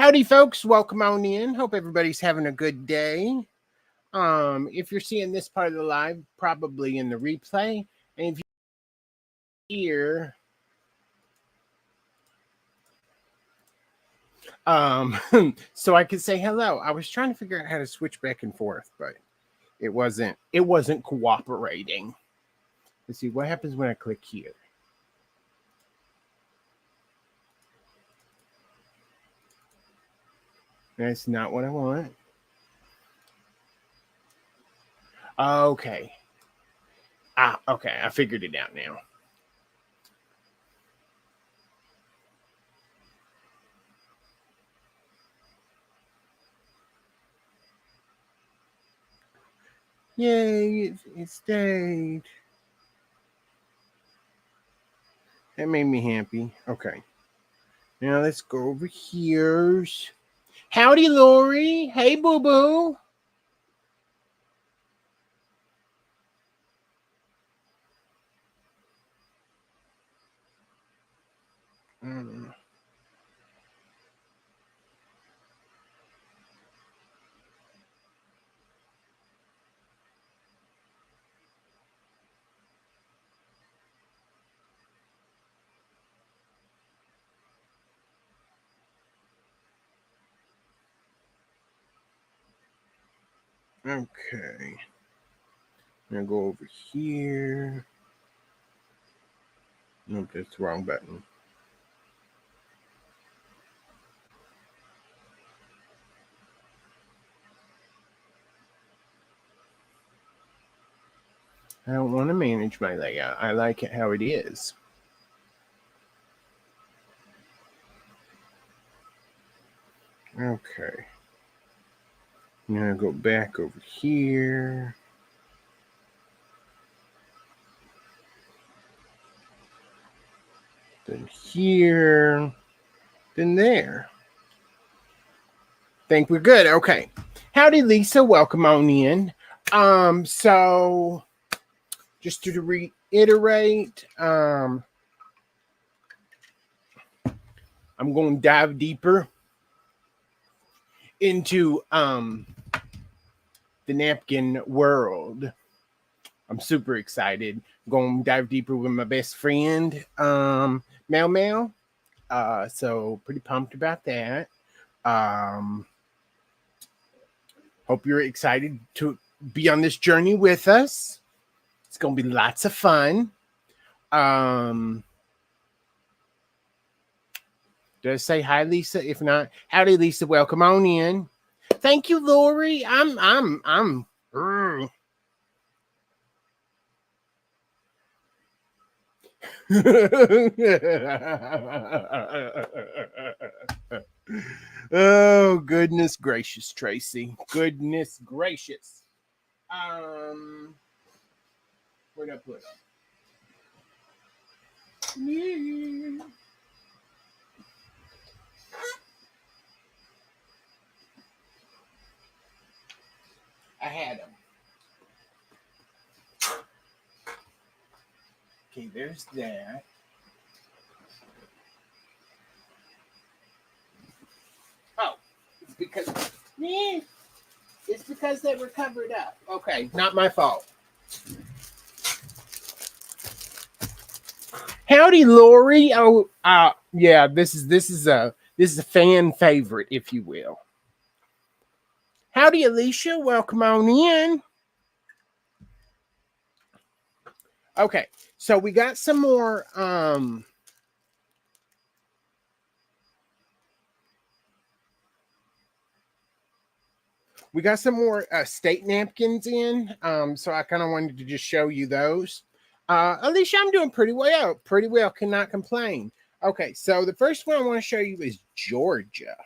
Howdy, folks. Welcome on in. Hope everybody's having a good day. If you're seeing this part of the live, probably in the replay. And if you're here, so I could say hello. I was trying to figure out how to switch back and forth, but it wasn't cooperating. Let's see what happens when I click here. That's not what I want. Okay. Okay. I figured it out now. Yay, it stayed. That made me happy. Okay. Now let's go over here. Howdy, Lori. Hey, boo-boo. Okay. Now go over here. Nope, that's the wrong button. I don't want to manage my layout. I like it how it is. Okay. Now go back over here. Then here. Then there. Think we're good. Okay. Howdy, Lisa. Welcome on in. So just to reiterate, I'm going to dive deeper into the napkin world. I'm super excited. Going to dive deeper with my best friend, Mel Mel. So pretty pumped about that. Hope you're excited to be on this journey with us. It's going to be lots of fun. Did I say hi, Lisa? If not, howdy, Lisa. Welcome on in. Thank you, Lori. Oh, goodness gracious, Tracy. Goodness gracious. Where'd I put it? Yeah. I had them. Okay, there's that. Oh, it's because they were covered up. Okay, not my fault. Howdy, Lori. Oh, yeah. This is a fan favorite, if you will. Howdy, Alicia. Welcome on in. Okay, so we got some more. We got some more state napkins in. So I kind of wanted to just show you those. Alicia, I'm doing pretty well. Pretty well. Cannot complain. Okay, so the first one I want to show you is Georgia.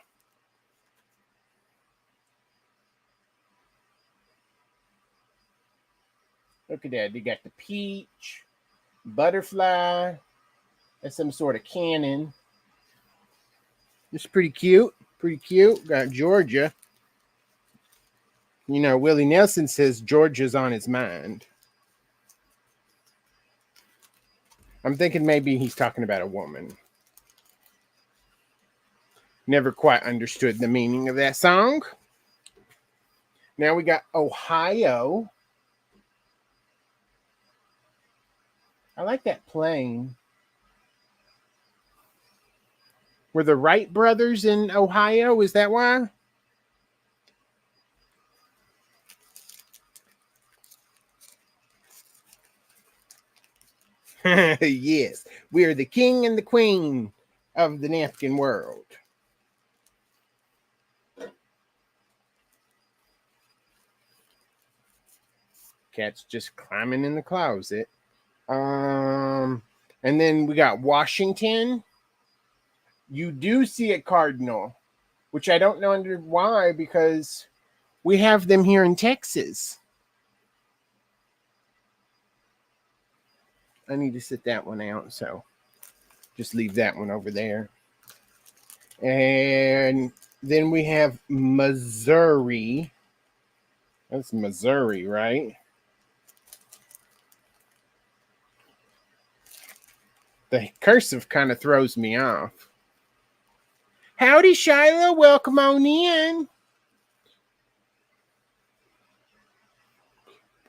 Look at that. They got the peach, butterfly. That's some sort of cannon. It's pretty cute. Pretty cute. Got Georgia. You know, Willie Nelson says Georgia's on his mind. I'm thinking maybe he's talking about a woman. Never quite understood the meaning of that song. Now we got Ohio. I like that plane. Were the Wright brothers in Ohio? Is that why? Yes, we are the king and the queen of the napkin world. Cat's just climbing in the closet. And then we got Washington. You do see a cardinal, which I don't know why, because we have them here in Texas. I need to sit that one out, so just leave that one over there. And then we have Missouri. That's Missouri, right? The cursive kind of throws me off. Howdy, Shiloh. Welcome on in.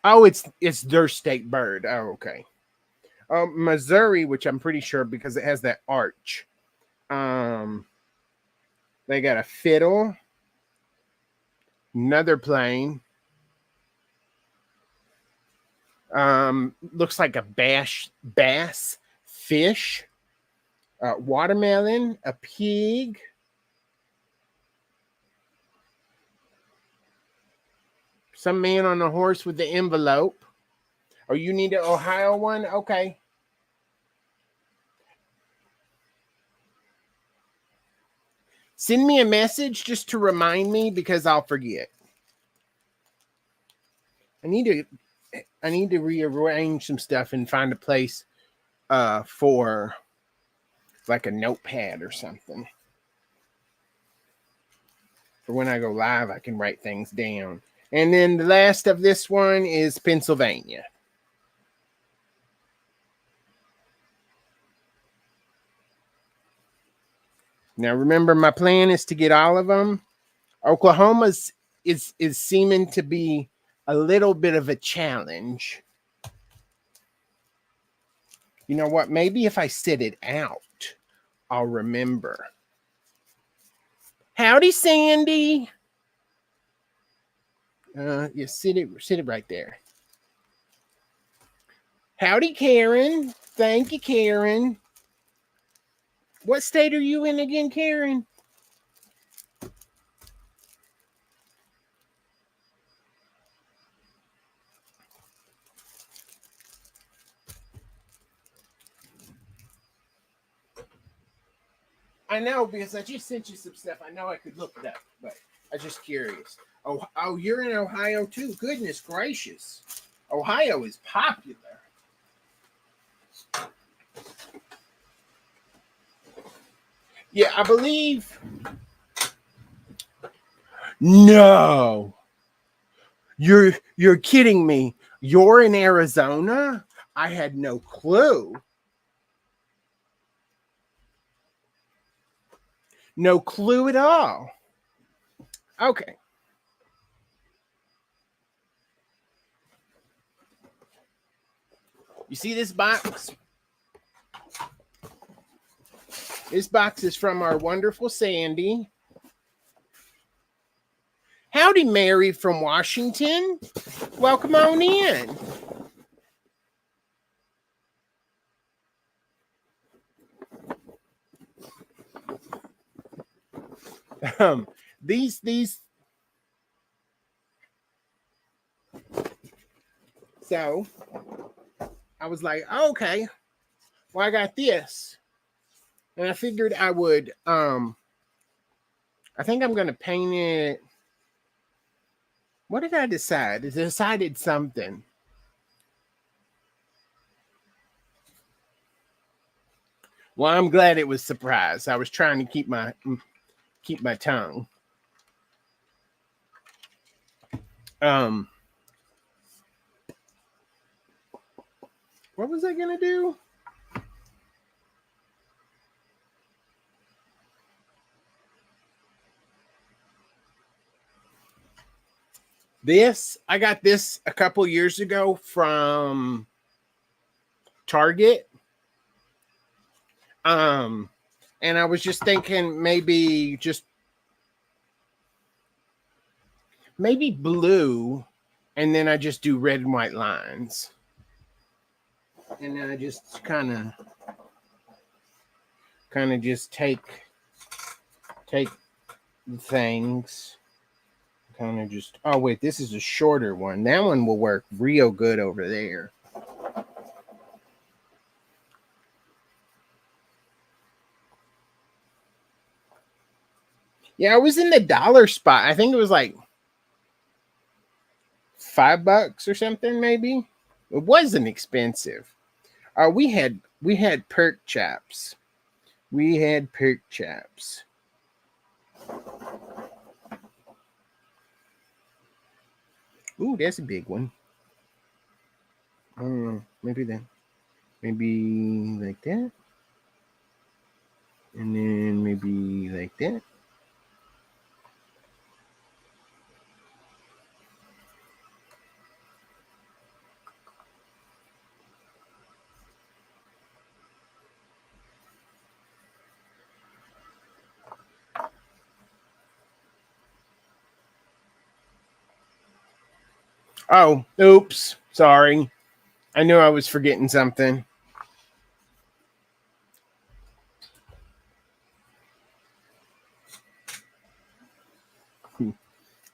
Oh, it's their state bird. Oh, okay. Missouri, which I'm pretty sure because it has that arch. They got a fiddle, another plane. Looks like a bass fish, watermelon, a pig. Some man on a horse with the envelope. Oh, you need an Ohio one? Okay. Send me a message just to remind me because I'll forget. I need to rearrange some stuff and find a place for like a notepad or something. For when I go live, I can write things down. And then the last of this one is Pennsylvania. Now remember, my plan is to get all of them. Oklahoma's is seeming to be a little bit of a challenge. You know what? Maybe if I sit it out, I'll remember. Howdy, Sandy. Yeah, sit it right there. Howdy, Karen. Thank you, Karen. What state are you in again, Karen? I know because I just sent you some stuff. I know I could look it up, but I'm just curious. Oh, you're in Ohio too. Goodness gracious. Ohio is popular. Yeah, I believe. No. You're kidding me. You're in Arizona? I had no clue. No clue at all. Okay. You see this box? This box is from our wonderful Sandy. Howdy, Mary from Washington. Welcome on in. These so I was like, oh, okay, well, I got this. And I figured I would I think I'm gonna paint it. What did I decide? I decided something. Well, I'm glad it was surprise. I was trying to keep my tongue. What was I gonna do? I got this a couple years ago from Target. And I was just thinking maybe blue, and then I just do red and white lines. And then I just kind of just take things, kind of just, oh wait, this is a shorter one. That one will work real good over there. Yeah, I was in the dollar spot. I think it was like $5 or something, maybe. It wasn't expensive. We had perk chaps. We had perk chaps. Ooh, that's a big one. I don't know. Maybe like that. And then maybe like that. Oh, oops. Sorry. I knew I was forgetting something.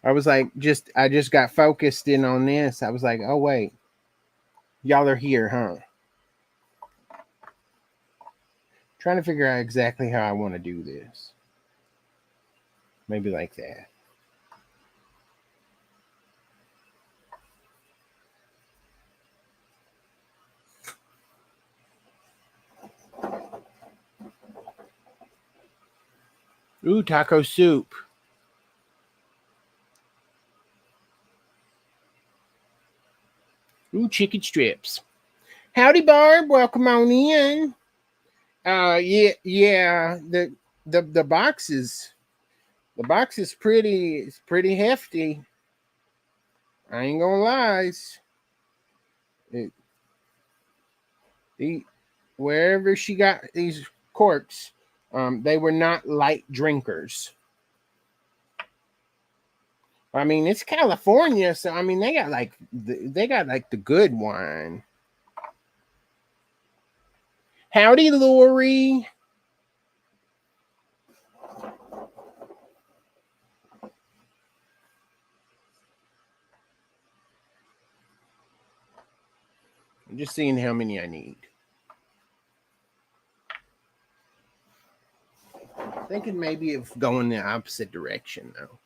I was like, I just got focused in on this. I was like, oh, wait. Y'all are here, huh? Trying to figure out exactly how I want to do this. Maybe like that. Ooh, taco soup. Ooh, chicken strips. Howdy, Barb. Welcome on in. Yeah. The box is pretty hefty. I ain't gonna lie. Wherever she got these corks, they were not light drinkers. I mean, it's California, so I mean they got like the good wine. Howdy, Lori. I'm just seeing how many I need. Thinking maybe of going the opposite direction though.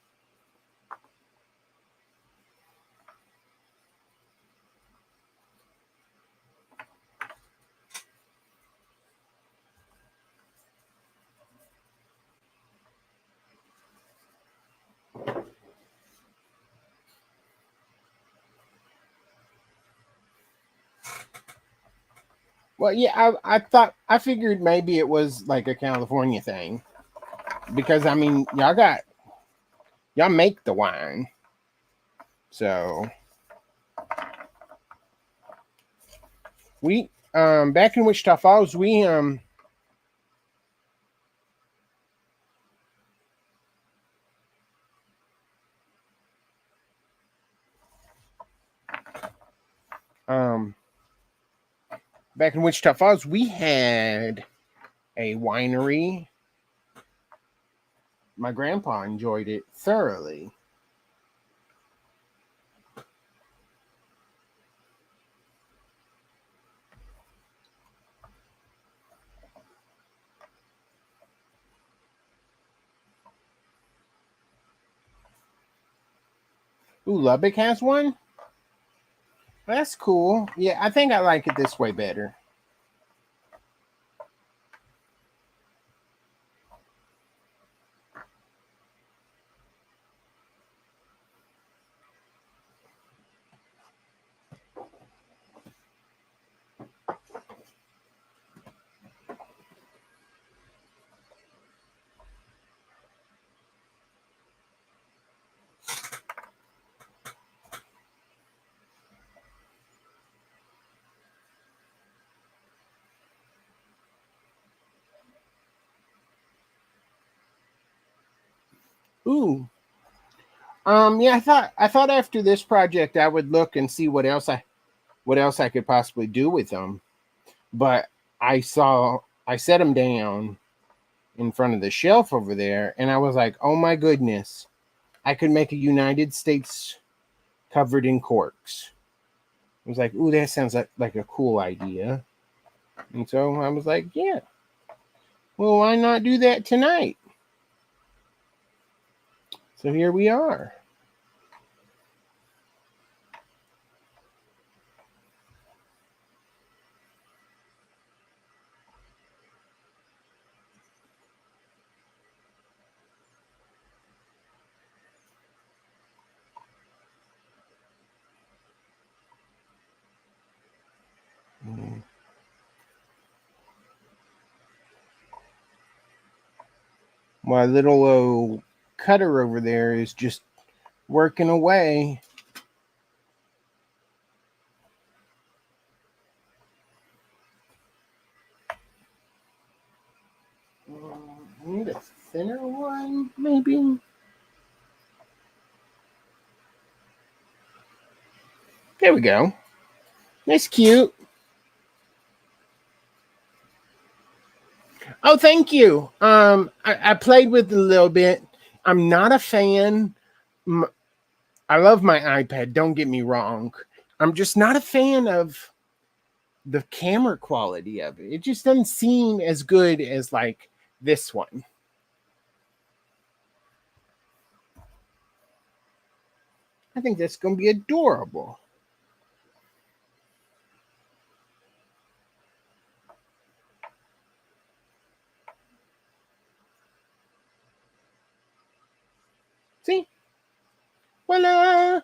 Well, yeah, I figured maybe it was like a California thing because I mean y'all make the wine, so we back in Wichita Falls we back in Wichita Falls we had a winery. My grandpa enjoyed it thoroughly. Ooh, Lubbock has one? That's cool. Yeah, I think I like it this way better. Ooh. Yeah, I thought after this project I would look and see what else I could possibly do with them. But I set them down in front of the shelf over there, and I was like, oh my goodness, I could make a United States covered in corks. I was like, ooh, that sounds like a cool idea. And so I was like, yeah, well, why not do that tonight? So here we are. My little old cutter over there is just working away. I need a thinner one, maybe. There we go. That's cute. Oh, thank you. I played with it a little bit. I'm not a fan. I love my iPad. Don't get me wrong. I'm just not a fan of the camera quality of it. It just doesn't seem as good as like this one. I think that's gonna be adorable. See, voila!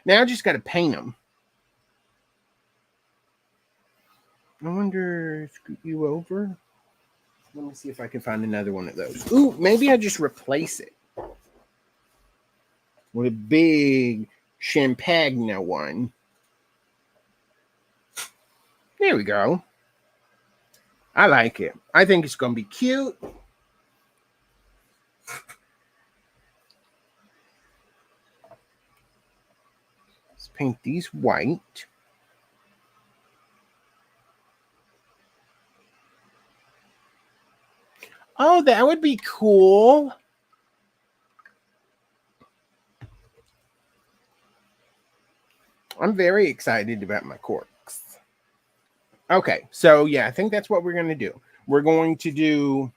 Now I just got to paint them. I wonder, scoot you over. Let me see if I can find another one of those. Ooh, maybe I just replace it with a big champagne one. There we go. I like it. I think it's going to be cute. Let's paint these white. Oh, that would be cool. I'm very excited about my corks. Okay, so yeah, I think that's what we're going to do. We're going to do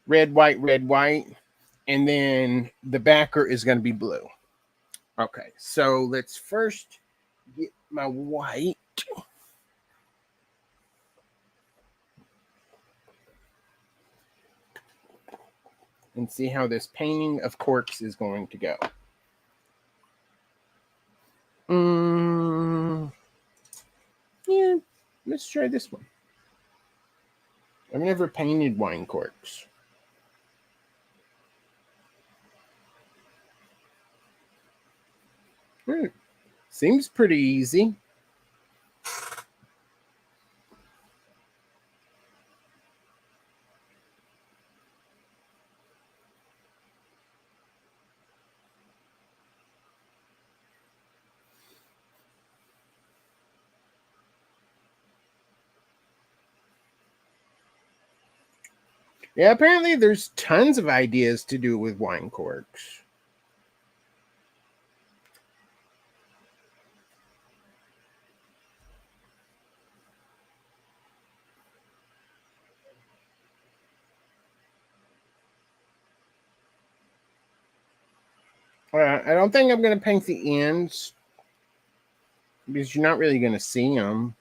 red, white, and then the backer is going to be blue. Okay, so let's first get my white. And see how this painting of corks is going to go. Yeah, let's try this one. I've never painted wine corks. Seems pretty easy. Yeah, apparently there's tons of ideas to do with wine corks. I don't think I'm going to paint the ends because you're not really going to see them.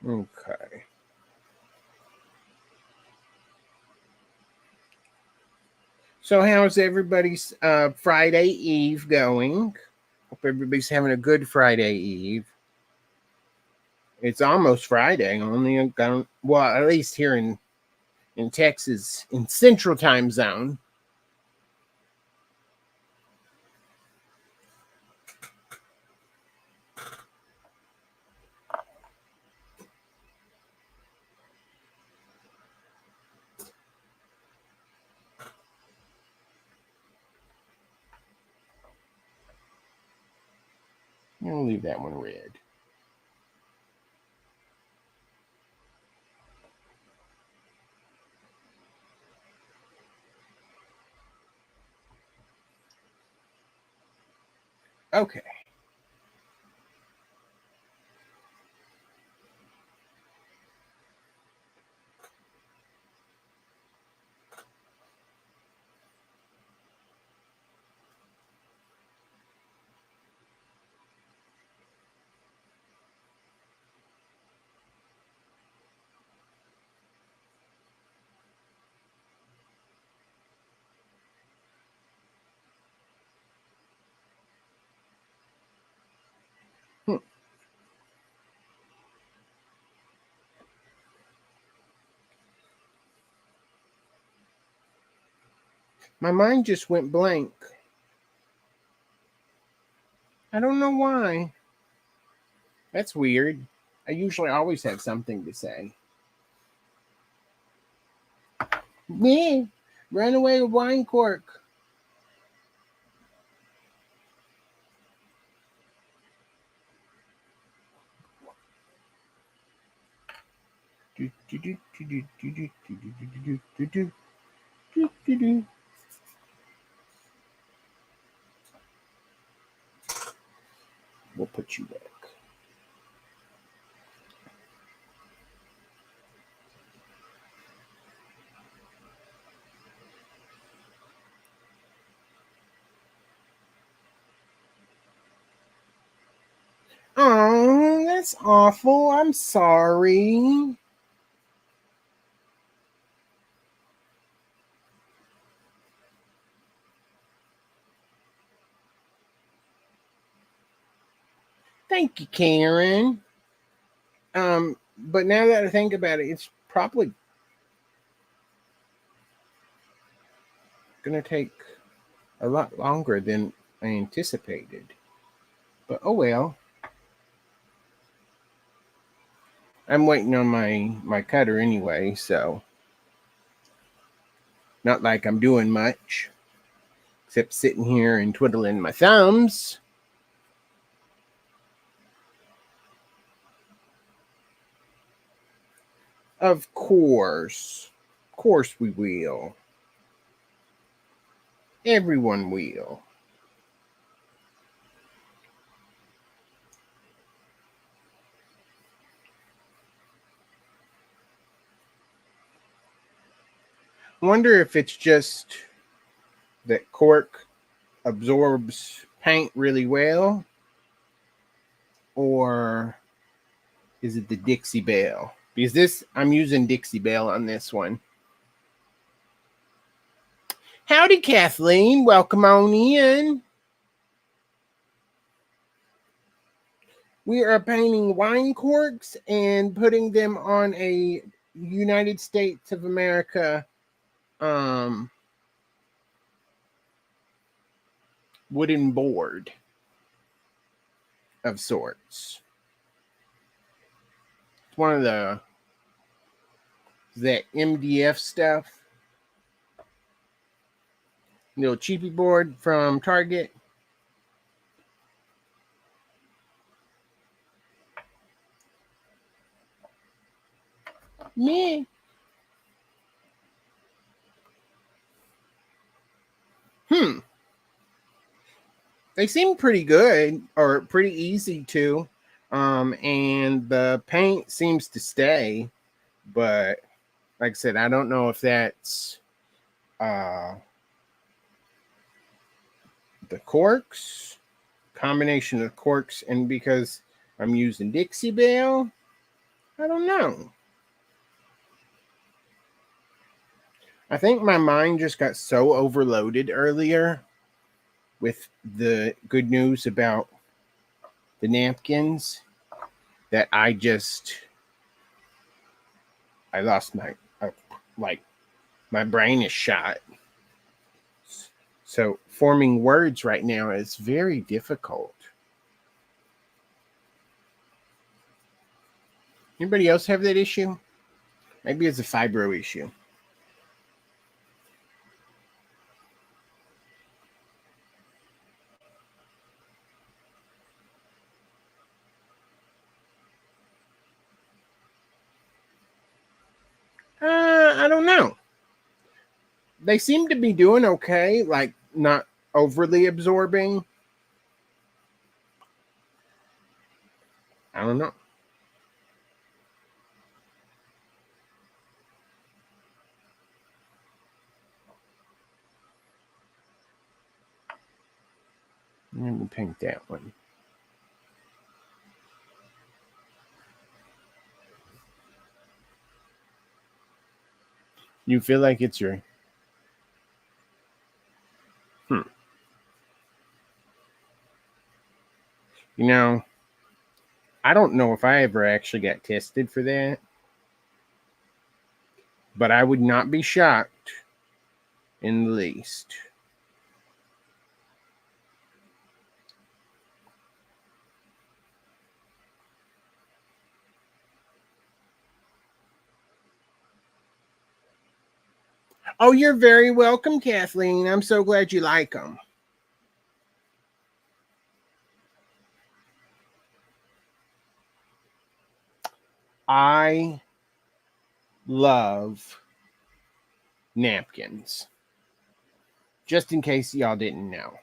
Okay. So how's everybody's Friday Eve going? Hope everybody's having a good Friday Eve. It's almost Friday. Only well, at least here in Texas, in Central Time Zone. I'll leave that one red. Okay. Hmm. My mind just went blank. I don't know why. That's weird. I usually always have something to say. Me, run away with wine cork. We'll put you back. Oh, that's awful. I'm sorry. Thank you, Karen. But now that I think about it, it's probably gonna take a lot longer than I anticipated. But oh well. I'm waiting on my cutter anyway, so not like I'm doing much except sitting here and twiddling my thumbs. Of course. Of course we will. Everyone will. I wonder if it's just that cork absorbs paint really well, or is it the Dixie Belle? Because I'm using Dixie Belle on this one. Howdy, Kathleen. Welcome on in. We are painting wine corks and putting them on a United States of America wooden board of sorts. It's one of that MDF stuff. Little cheapy board from Target. Me. They seem pretty good or pretty easy to. And the paint seems to stay, but like I said, I don't know if that's the corks, combination of corks, and because I'm using Dixie Belle, I don't know. I think my mind just got so overloaded earlier with the good news about the napkins that I lost like my brain is shot. So forming words right now is very difficult. Anybody else have that issue? Maybe it's a fibro issue. I don't know. They seem to be doing okay, like not overly absorbing. I don't know. Let me paint that one. You feel like it's your hmm. You know, I don't know if I ever actually got tested for that, but I would not be shocked in the least. Oh, you're very welcome, Kathleen. I'm so glad you like them. I love napkins. Just in case y'all didn't know.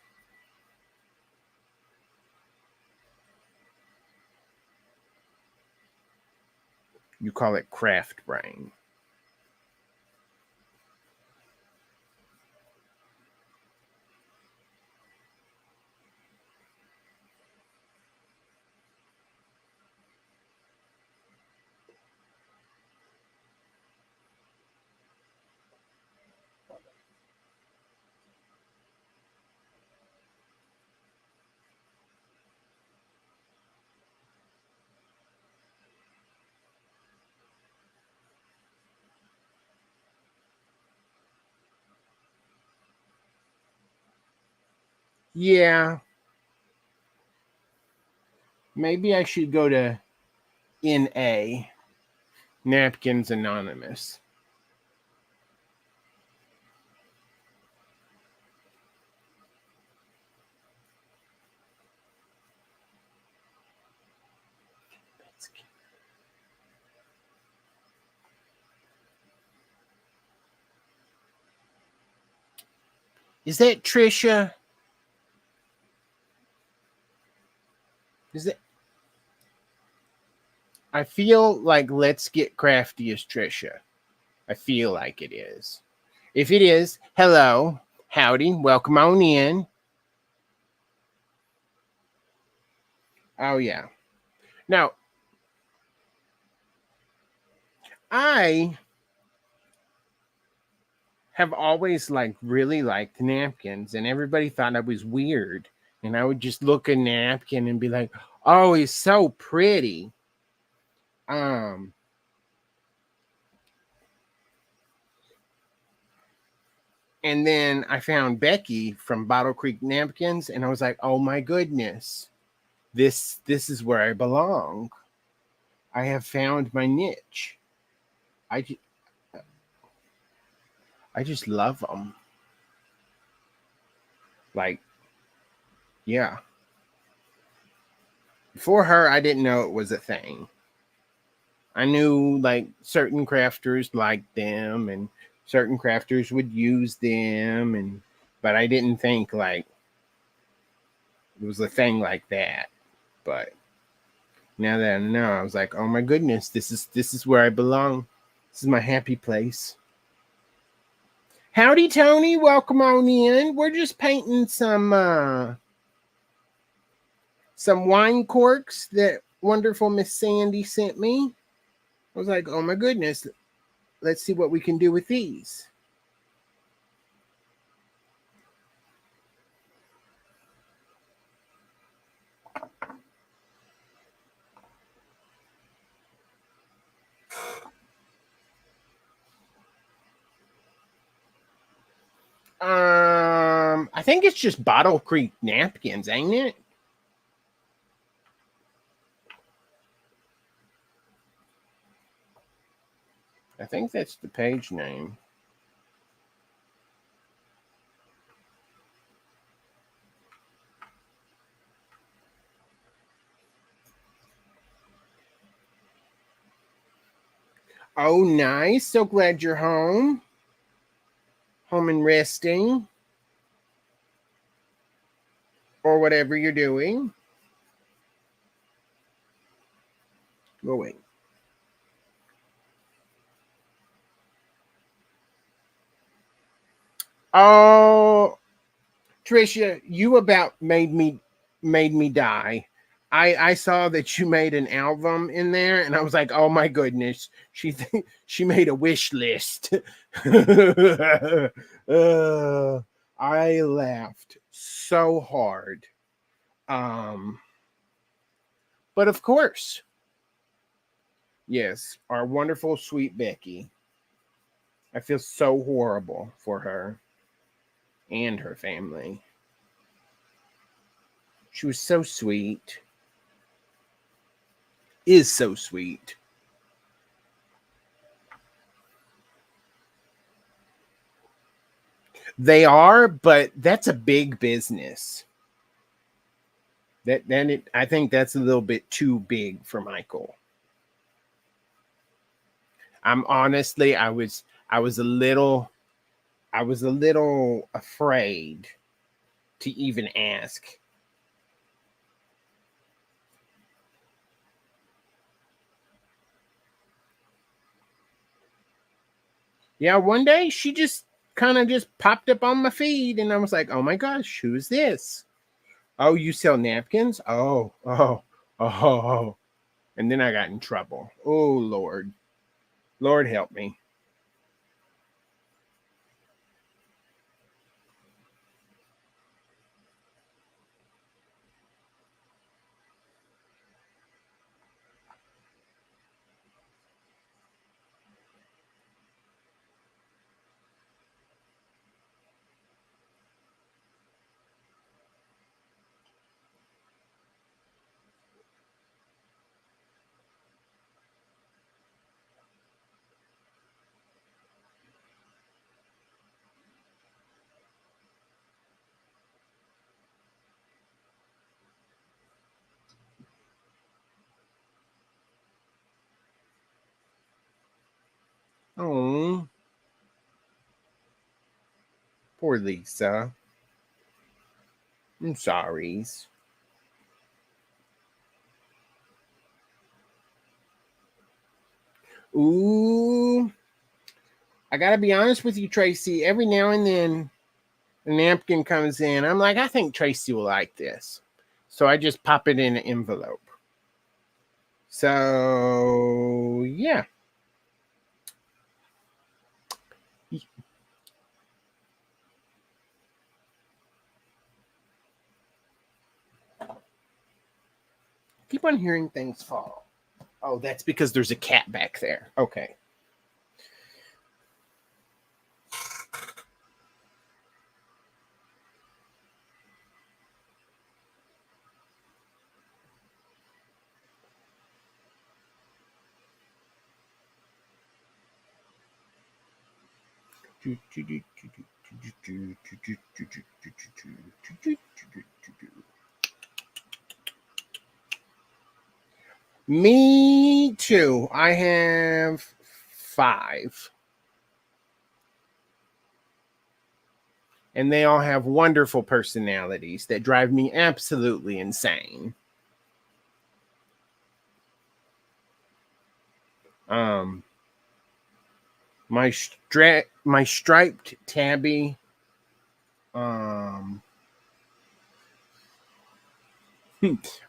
You call it craft brain. Yeah, maybe I should go to NA, Napkins Anonymous. Is that Trisha? Is it? I feel like Let's Get Crafty is Trisha. I feel like it is. If it is, hello, howdy, welcome on in. Oh, yeah. Now, I have always really liked napkins, and everybody thought I was weird. And I would just look at a napkin and be like, "Oh, he's so pretty." Um, and then I found Becky from Bottle Creek Napkins, and I was like, "Oh my goodness, this is where I belong. I have found my niche." I I just love them. Like, yeah. Before her, I didn't know it was a thing. I knew like certain crafters liked them and certain crafters would use them, and but I didn't think like it was a thing like that. But now that I know, I was like, oh my goodness, this is where I belong. This is my happy place. Howdy Tony, welcome on in. We're just painting some wine corks that wonderful Miss Sandy sent me. I was like, oh my goodness, let's see what we can do with these. I think it's just Bottle Creek napkins, ain't it? I think that's the page name. Oh, nice. So glad you're home. Home and resting. Or whatever you're doing. Go away. Oh, Tricia, you about made me die. I saw that you made an album in there, and I was like, oh my goodness, she made a wish list. I laughed so hard. Um, but of course, yes, our wonderful sweet Becky. I feel so horrible for her and her family. She was so sweet. Is so sweet. They are, but that's a big business. I think that's a little bit too big for Michael. I'm honestly, I was a little afraid to even ask. Yeah, one day she just kind of just popped up on my feed, and I was like, oh my gosh, who's this? Oh, you sell napkins? Oh. And then I got in trouble. Oh, Lord. Lord help me. Oh, poor Lisa. I'm sorry. Ooh, I gotta be honest with you, Tracy. Every now and then, a napkin comes in. I'm like, I think Tracy will like this. So I just pop it in an envelope. So, yeah. Keep on hearing things fall. Oh, that's because there's a cat back there. Okay. Me too. I have 5. And they all have wonderful personalities that drive me absolutely insane. Um, my striped tabby. Um,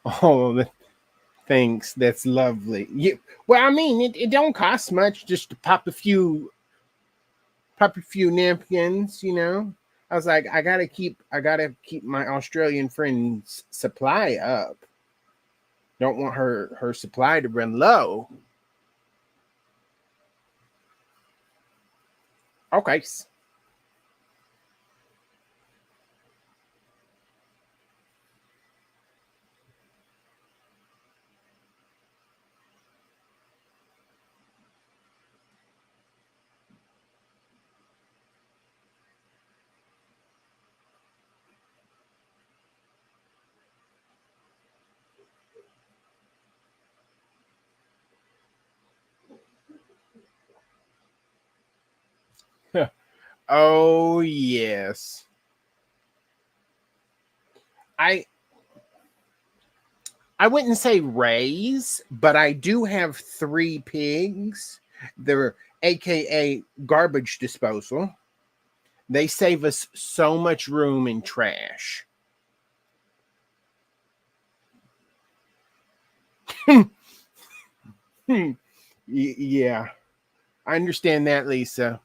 oh, thanks. That's lovely. Well, I mean, it don't cost much just to pop a few napkins. I was like, I gotta keep my Australian friend's supply up. Don't want her supply to run low. Okay. Oh yes. I I wouldn't say raise, but I do have 3 pigs. They're AKA garbage disposal. They save us so much room in trash. Yeah, I understand that, Lisa.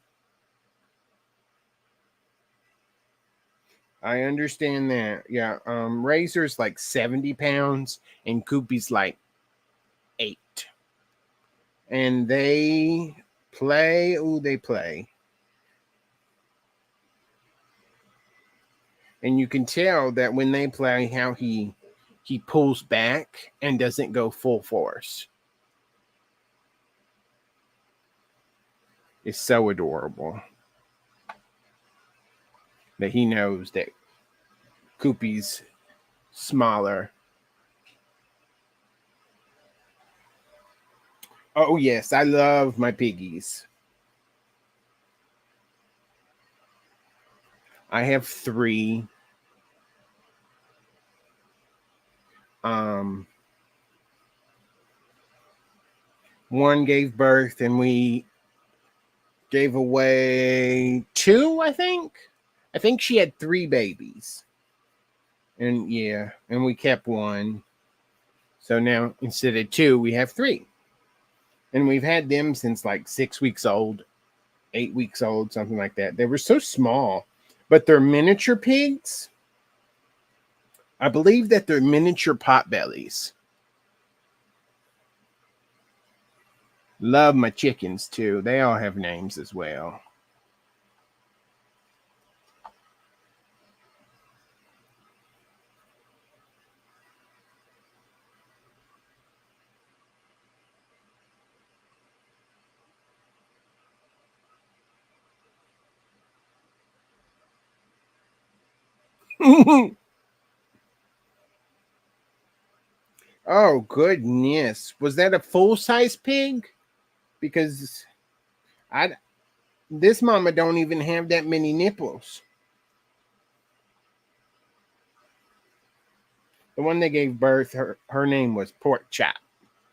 I understand that. Yeah, Razor's like 70 pounds and Koopy's like 8. And they play. Oh, they play. And you can tell that when they play how he pulls back and doesn't go full force. It's so adorable that he knows that Koopy's smaller. Oh yes, I love my piggies. I have 3. Um, one gave birth, and we gave away 2. I think she had 3 babies, and yeah, and we kept 1. So now instead of 2, we have 3, and we've had them since like 6 weeks old, 8 weeks old, something like that. They were so small, but they're miniature pigs. I believe that they're miniature potbellies. Love my chickens too. They all have names as well. Oh goodness. Was that a full-size pig? Because I this mama don't even have that many nipples. The one that gave birth, her name was Pork Chop,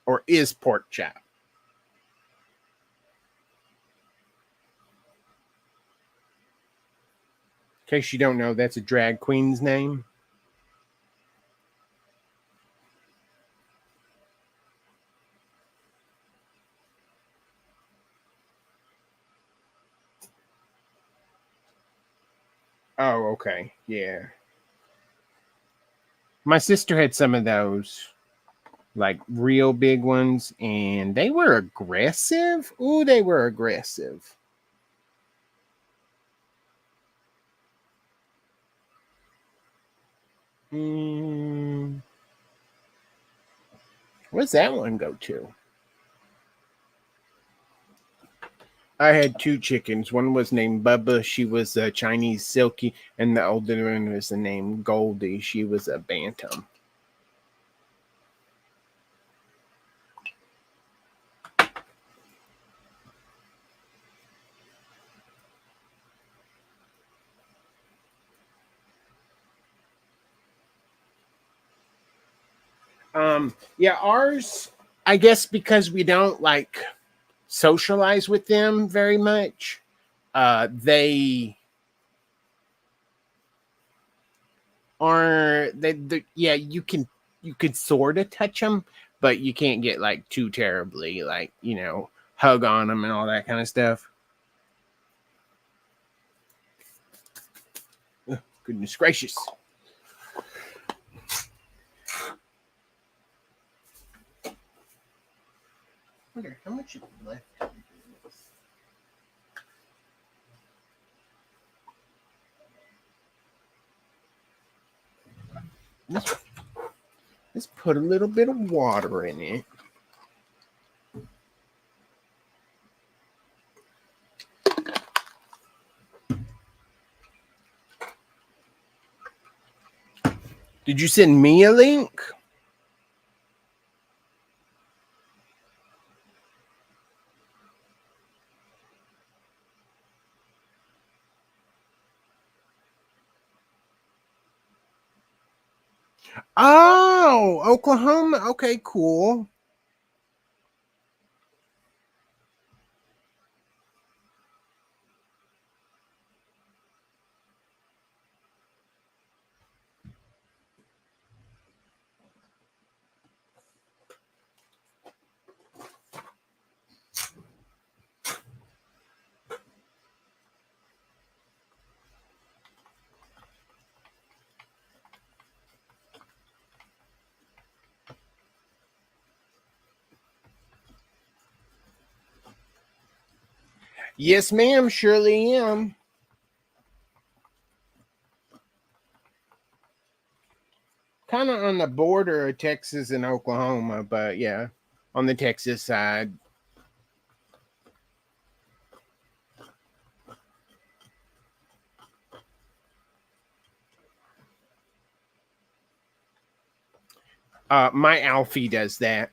or is Pork Chop. In case you don't know, that's a drag queen's name. Oh, okay. Yeah. My sister had some of those, like real big ones, and they were aggressive. Ooh, they were aggressive. Hmm. Where's that one go to? I had 2 chickens. One was named Bubba. She was a Chinese Silky, and the older one was named Goldie. She was a Bantam. Yeah, ours. I guess because we don't like socialize with them very much. They are yeah, you could sort of touch them, but you can't get like too terribly like, hug on them and all that kind of stuff. Ugh, goodness gracious. I wonder how much is left. Let's put a little bit of water in it. Did you send me a link? Oh, Oklahoma. Okay, cool. Yes, ma'am. Surely am. Kind of on the border of Texas and Oklahoma, but yeah, on the Texas side. My Alfie does that.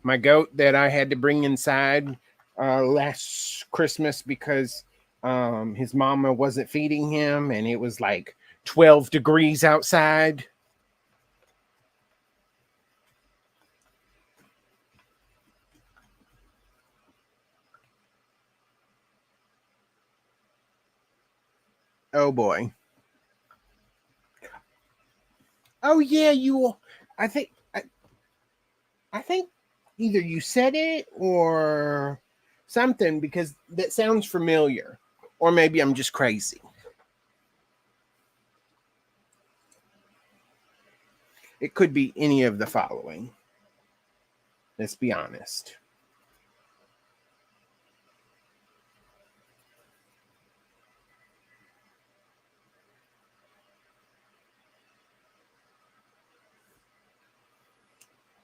My goat that I had to bring inside last Christmas because his mama wasn't feeding him and it was like 12 degrees outside. Oh boy. Oh yeah, you. I think. I think either you said it or something because that sounds familiar, or maybe I'm just crazy. It could be any of the following. Let's be honest.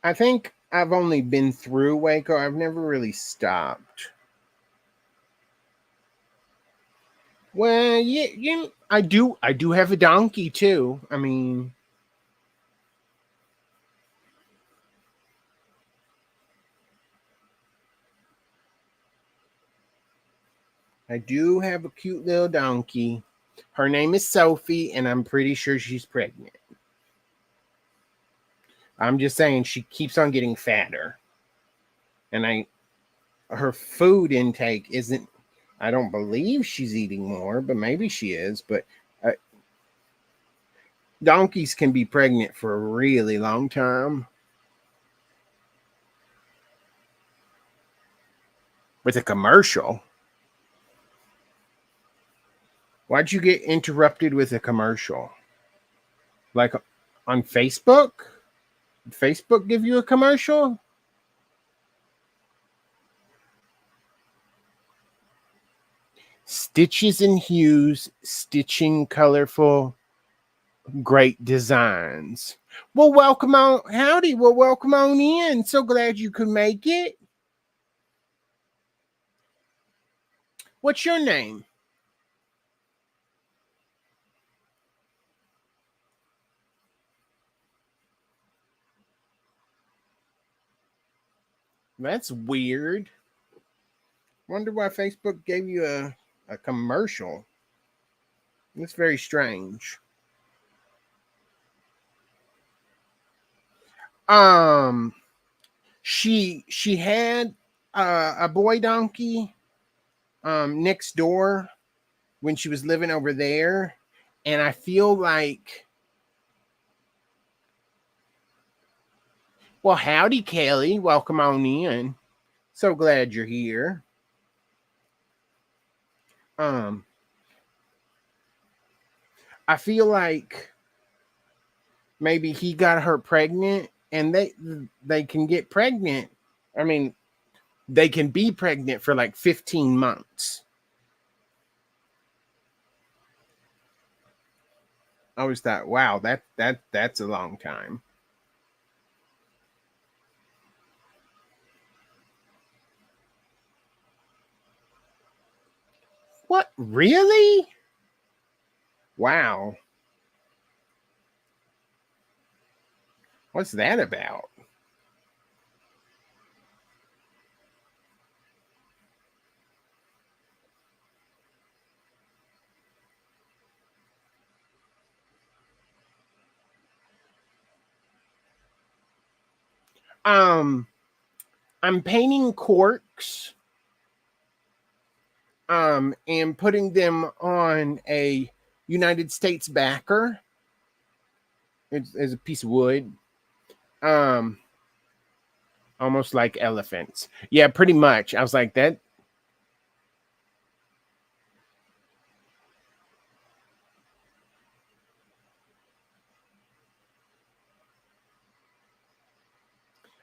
I think I've only been through Waco. I've never really stopped. Well, yeah, I do have a donkey too. I mean, I do have a cute little donkey. Her name is Sophie, and I'm pretty sure she's pregnant. I'm just saying she keeps on getting fatter, and I her food intake isn't. I don't believe she's eating more, but maybe she is. But uh, donkeys can be pregnant for a really long time with a commercial. Why'd you get interrupted with a commercial? Like on Facebook? Did Facebook give you a commercial? Stitches and hues, stitching colorful, great designs. Well, welcome on. Howdy. Well, welcome on in. So glad you could make it. What's your name? That's weird. Wonder why Facebook gave you a commercial. That's very strange. Um, she had a boy donkey next door when she was living over there, and I feel like, well, howdy, Kelly. Welcome on in. So glad you're here. Um, I feel like maybe he got her pregnant, and they can get pregnant. I mean, they can be pregnant for like 15 months. I always thought, wow, that's a long time. What, really? Wow. What's that about? I'm painting corks and putting them on a United States backer. It's a piece of wood. Almost like elephants. Yeah, pretty much. I was like that.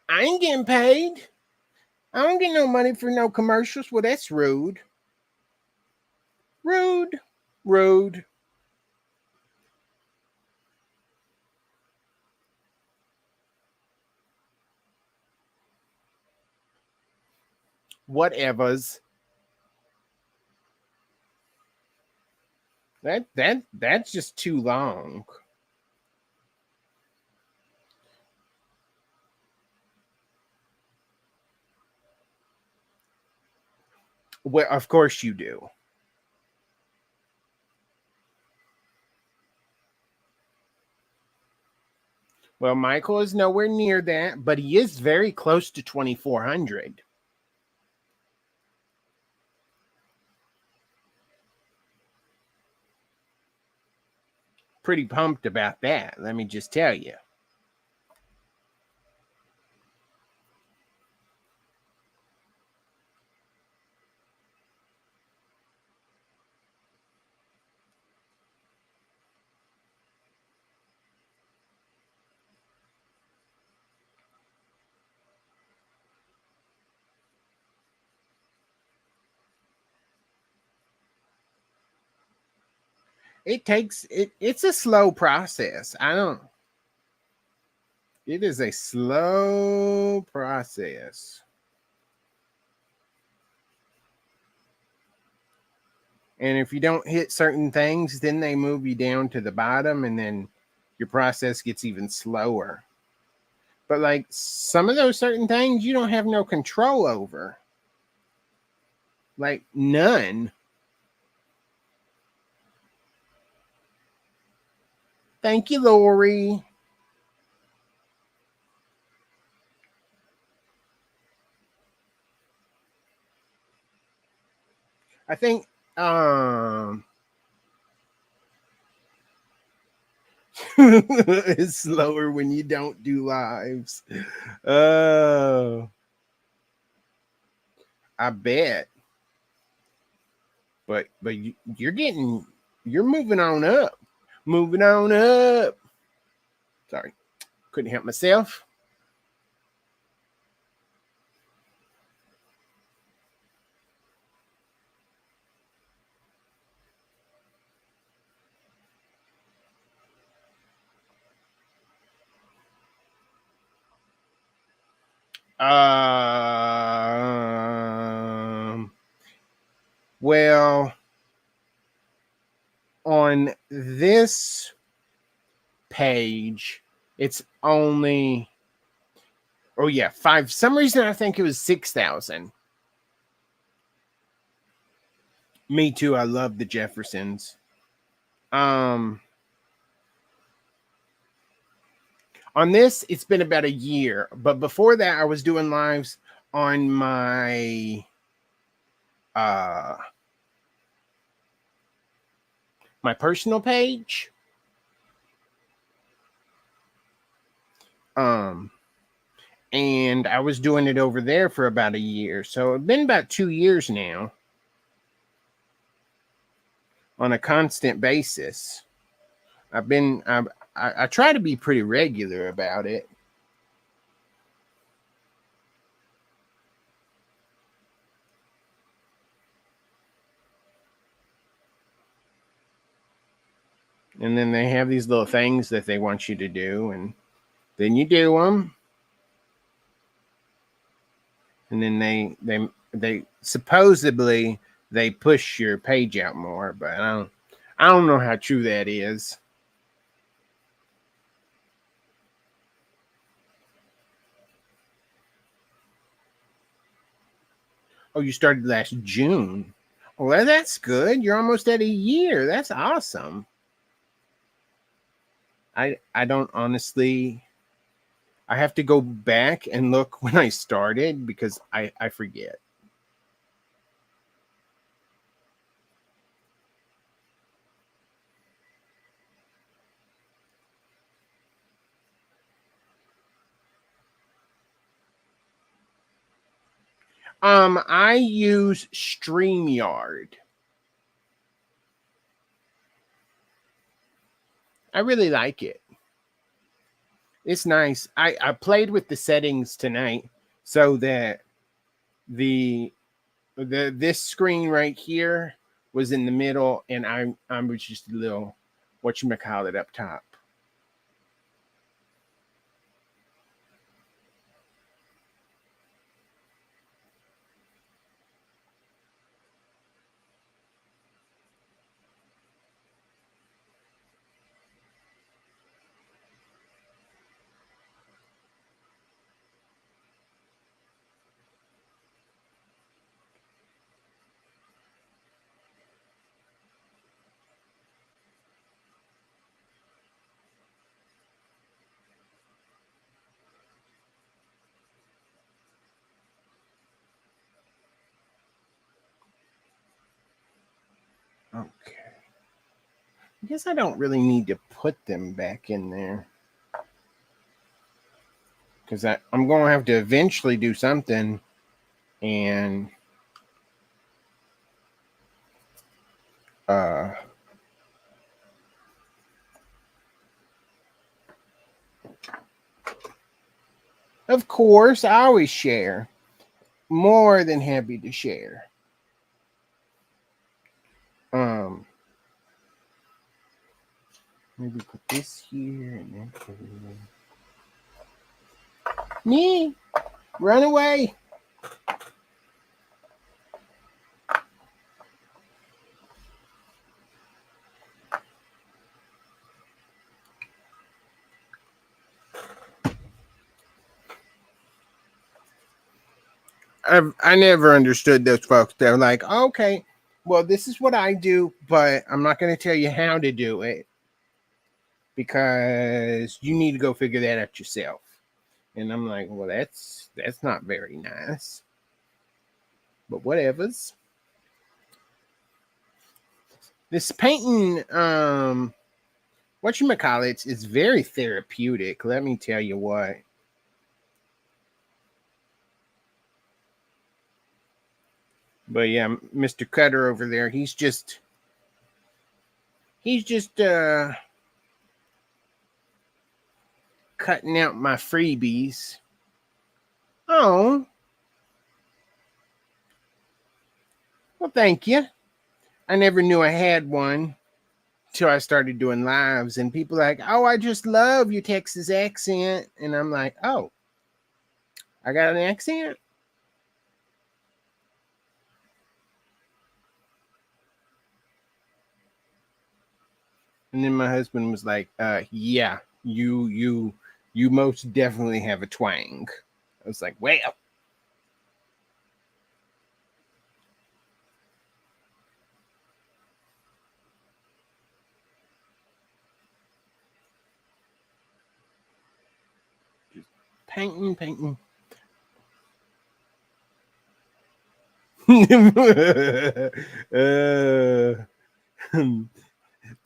I ain't getting paid. I don't get no money for no commercials. Well, that's rude. Rude. Rude. Whatevers. That's just too long. Well, of course you do. Well, Michael is nowhere near that, but he is very close to 2,400. Pretty pumped about that, let me just tell you. It's a slow process. It is a slow process. And if you don't hit certain things, then they move you down to the bottom and then your process gets even slower. But like some of those certain things you don't have no control over. Like none. Thank you, Lori. I think it's slower when you don't do lives. Oh, I bet. But you're moving on up. Moving on up. Sorry. Couldn't help myself. Well, on this page, it's only, oh yeah, five. Some reason I think it was 6,000. Me too. I love the Jeffersons. Um, on this, it's been about a year, but before that, I was doing lives on uh my personal page. Um, and I was doing it over there for about a year. So it's been about 2 years now on a constant basis. I try to be pretty regular about it. And then they have these little things that they want you to do, and then you do them. And then they supposedly they push your page out more, but I don't know how true that is. Oh, you started last June. Well, that's good. You're almost at a year. That's awesome. I don't honestly. I have to go back and look when I started because I forget. I use StreamYard. I really like it. It's nice. I played with the settings tonight so that the this screen right here was in the middle, and I was just a little whatchamacallit up top. Okay. I guess I don't really need to put them back in there because I'm going to have to eventually do something, and uh, of course, I always share. More than happy to share. Um, maybe put this here and then put it in. Me, run away. I never understood those folks. They're like, okay, well, this is what I do, but I'm not going to tell you how to do it because you need to go figure that out yourself. And I'm like, well, that's not very nice, but whatever's. This painting, whatchamacallit, is very therapeutic. Let me tell you what. But yeah, Mr. Cutter over there, he's just cutting out my freebies. Oh, well, thank you. I never knew I had one till I started doing lives, and people are like, oh, I just love your Texas accent. And I'm like, oh, I got an accent? And then my husband was like, yeah, you most definitely have a twang. I was like, well. Just painting.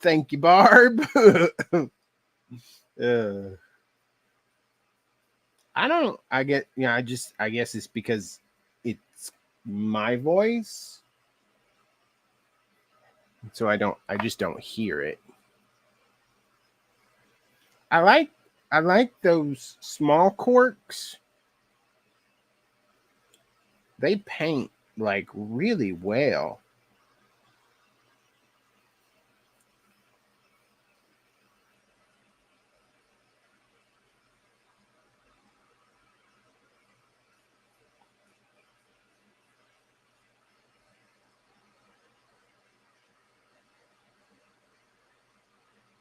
Thank you, Barb. uh, I don't. I get. I guess it's because it's my voice, so I don't. I just don't hear it. I like. I like those small corks. They paint like really well.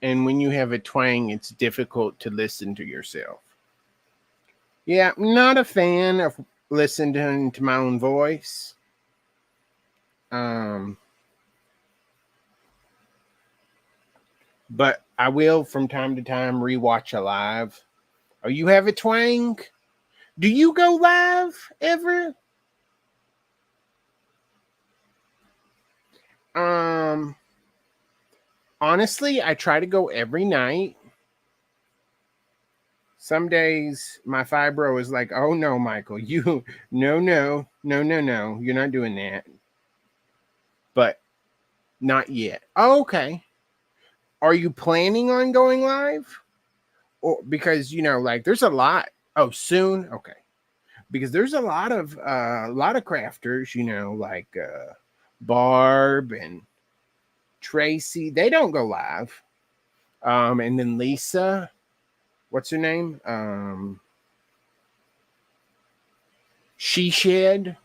And when you have a twang, it's difficult to listen to yourself. Yeah, I'm not a fan of listening to my own voice. Um, but I will from time to time rewatch a live. Oh, you have a twang? Do you go live ever? Um, honestly, I try to go every night. Some days my fibro is like, oh no, Michael, you, no, you're not doing that. But not yet. Oh, okay. Are you planning on going live? Or because like there's a lot. Oh, soon. Okay. Because there's a lot of crafters, like Barb and Tracy. They don't go live. And then Lisa, what's her name? She Shed,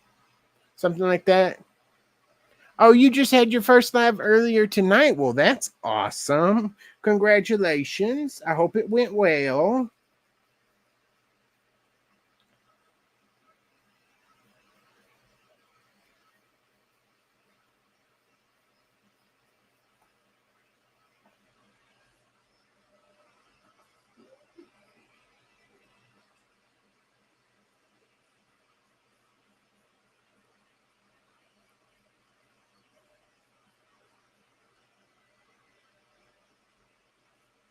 something like that. Oh, you just had your first live earlier tonight. Well, that's awesome. Congratulations. I hope it went well.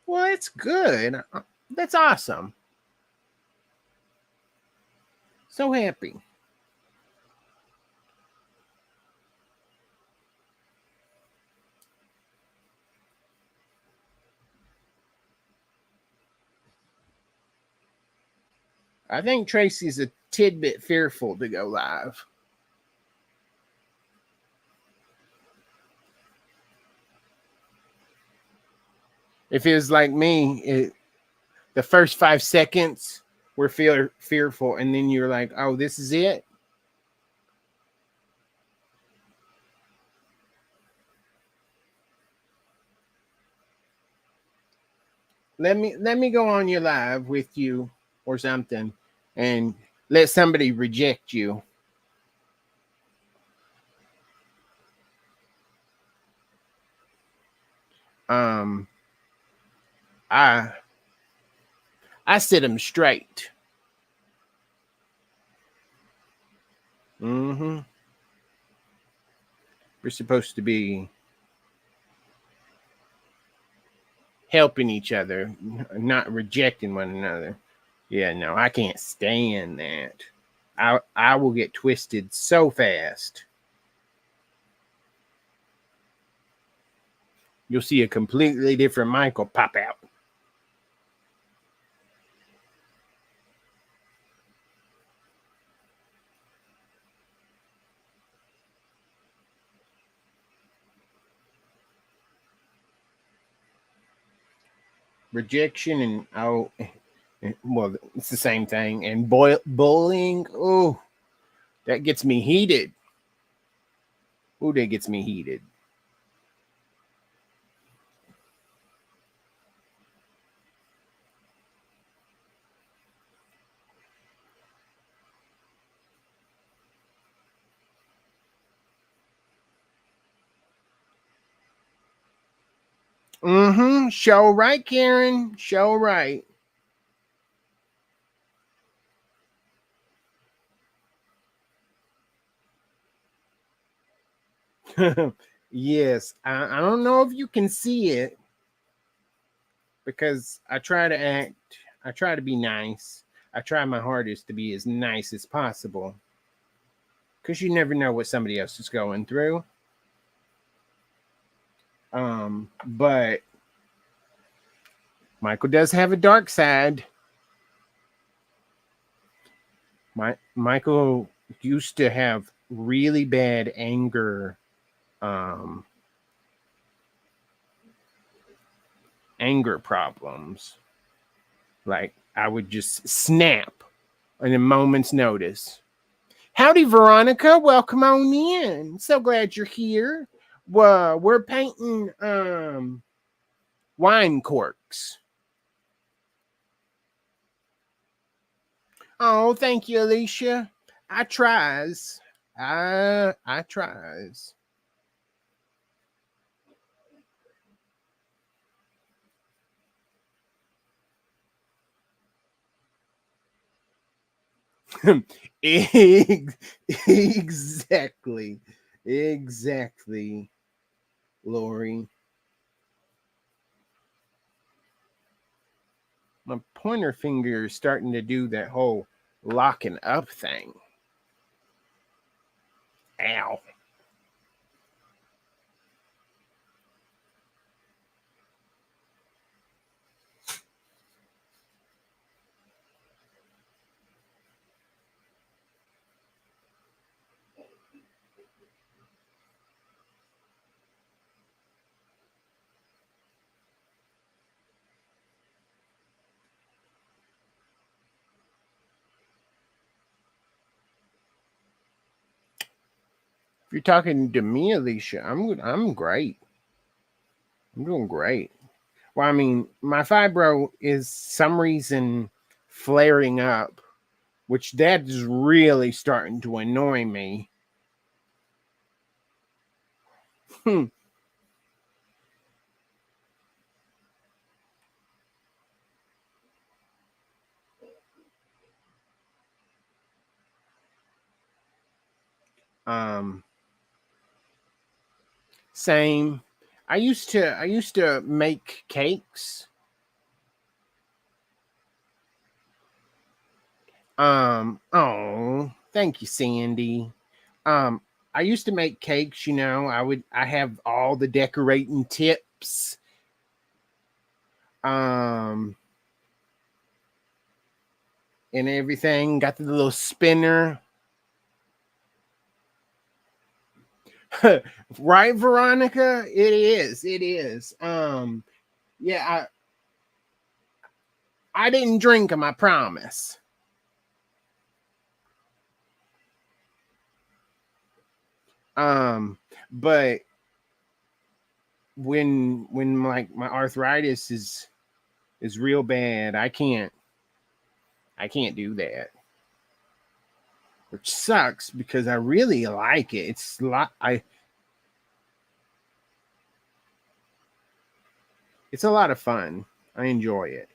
Well, it's good. That's awesome. So happy. I think Tracy's a tidbit fearful to go live. If it was like me, the first 5 seconds were fearful, and then you're like, "Oh, this is it." Let me go on your live with you or something, and let somebody reject you. Um, I I set them straight. Mm-hmm. We're supposed to be helping each other, not rejecting one another. Yeah, no, I can't stand that. I will get twisted so fast. You'll see a completely different Michael pop out. Rejection and well, it's the same thing. And bullying, oh, that gets me heated. Oh, that gets me heated. Mm-hmm. Show right, Karen. Show right. Yes. I don't know if you can see it because I try to be nice. I try my hardest to be as nice as possible because you never know what somebody else is going through. But Michael does have a dark side. Michael used to have really bad um, anger problems. Like I would just snap in a moment's notice. Howdy, Veronica. Welcome on in. So glad you're here. Well, we're painting wine corks. Oh, thank you, Alicia. I tries. I tries. Exactly. Exactly, Lori. My pointer finger is starting to do that whole locking up thing. Ow. If you're talking to me, Alicia, I'm great. I'm doing great. Well, I mean, my fibro is some reason flaring up, which that is really starting to annoy me. um, Same. I used to make cakes. Oh, thank you, Sandy. Um, I used to make cakes, I have all the decorating tips. Um, and everything. Got the little spinner. Right, Veronica? It is. It is. Yeah, I didn't drink them, I promise. But when like my arthritis is real bad, I can't do that, which sucks because I really like it. It's a lot. It's a lot of fun. I enjoy it.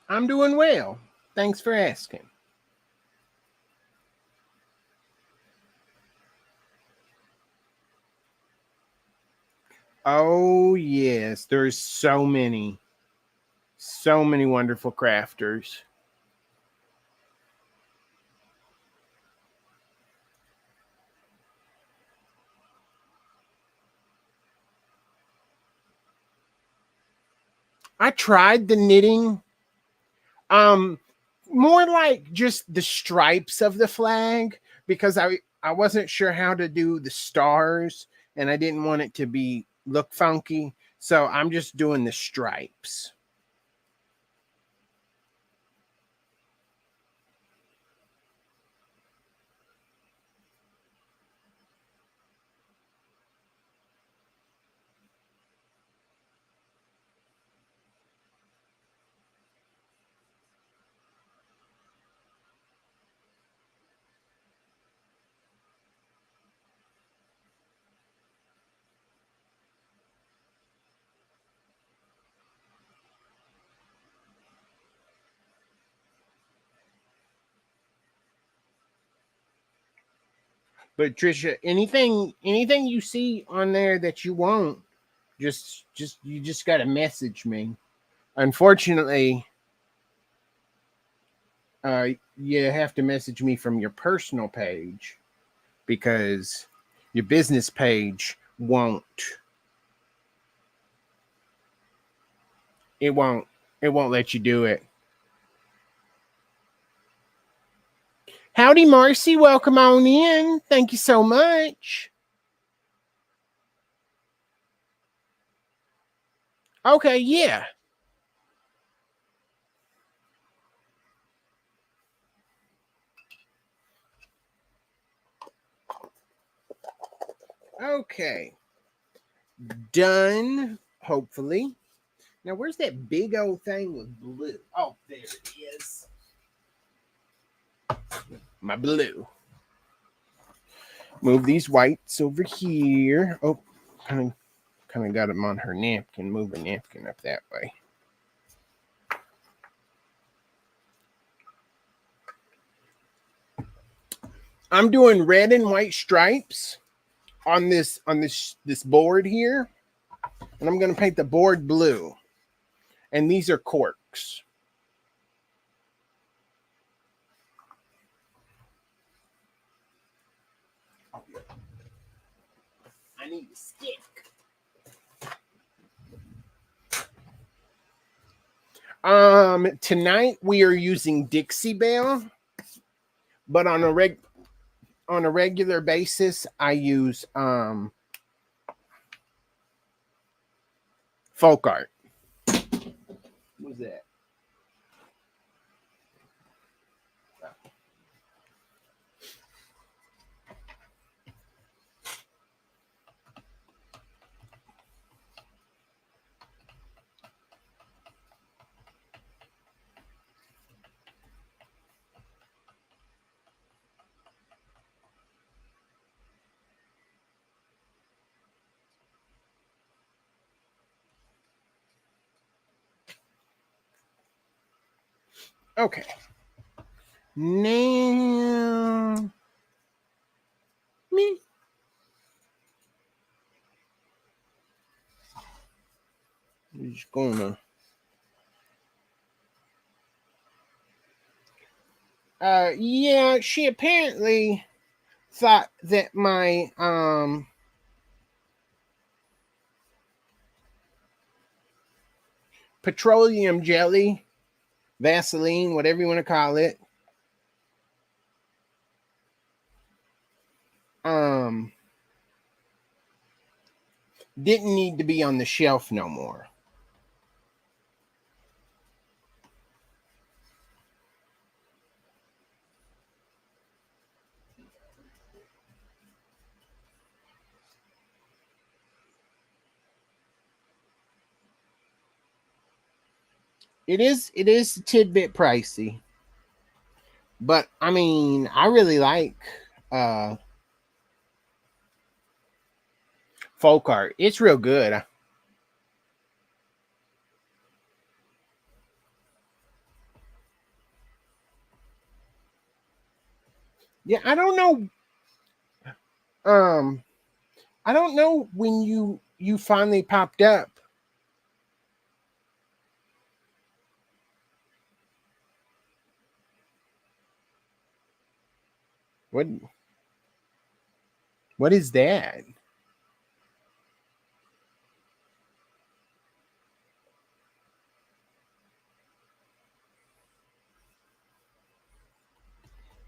I'm doing well. Thanks for asking. Oh yes, there's so many wonderful crafters. I tried the knitting. Um, More like just the stripes of the flag because I wasn't sure how to do the stars and I didn't want it to be look funky. So I'm just doing the stripes. But Trisha, anything you see on there that you want, just you just got to message me. Unfortunately, you have to message me from your personal page because your business page it won't it won't let you do it. Howdy, Marcy. Welcome on in. Thank you so much. Okay, yeah. Okay. Done, hopefully. Now, where's that big old thing with blue? Oh, there it is. My blue. Move these whites over here. Oh, kind of got them on her napkin. Move the napkin up that way. I'm doing red and white stripes on this board here, and I'm going to paint the board blue. And these are corks. I need a stick. Tonight we are using Dixie Belle, but on a regular basis I use folk art. What's that? Okay. Now, me. I'm just gonna. Yeah, she apparently thought that my petroleum jelly, Vaseline, whatever you want to call it, didn't need to be on the shelf no more. It is a tidbit pricey, but I mean, I really like folk art. It's real good. Yeah, I don't know. I don't know when you finally popped up. What what is that?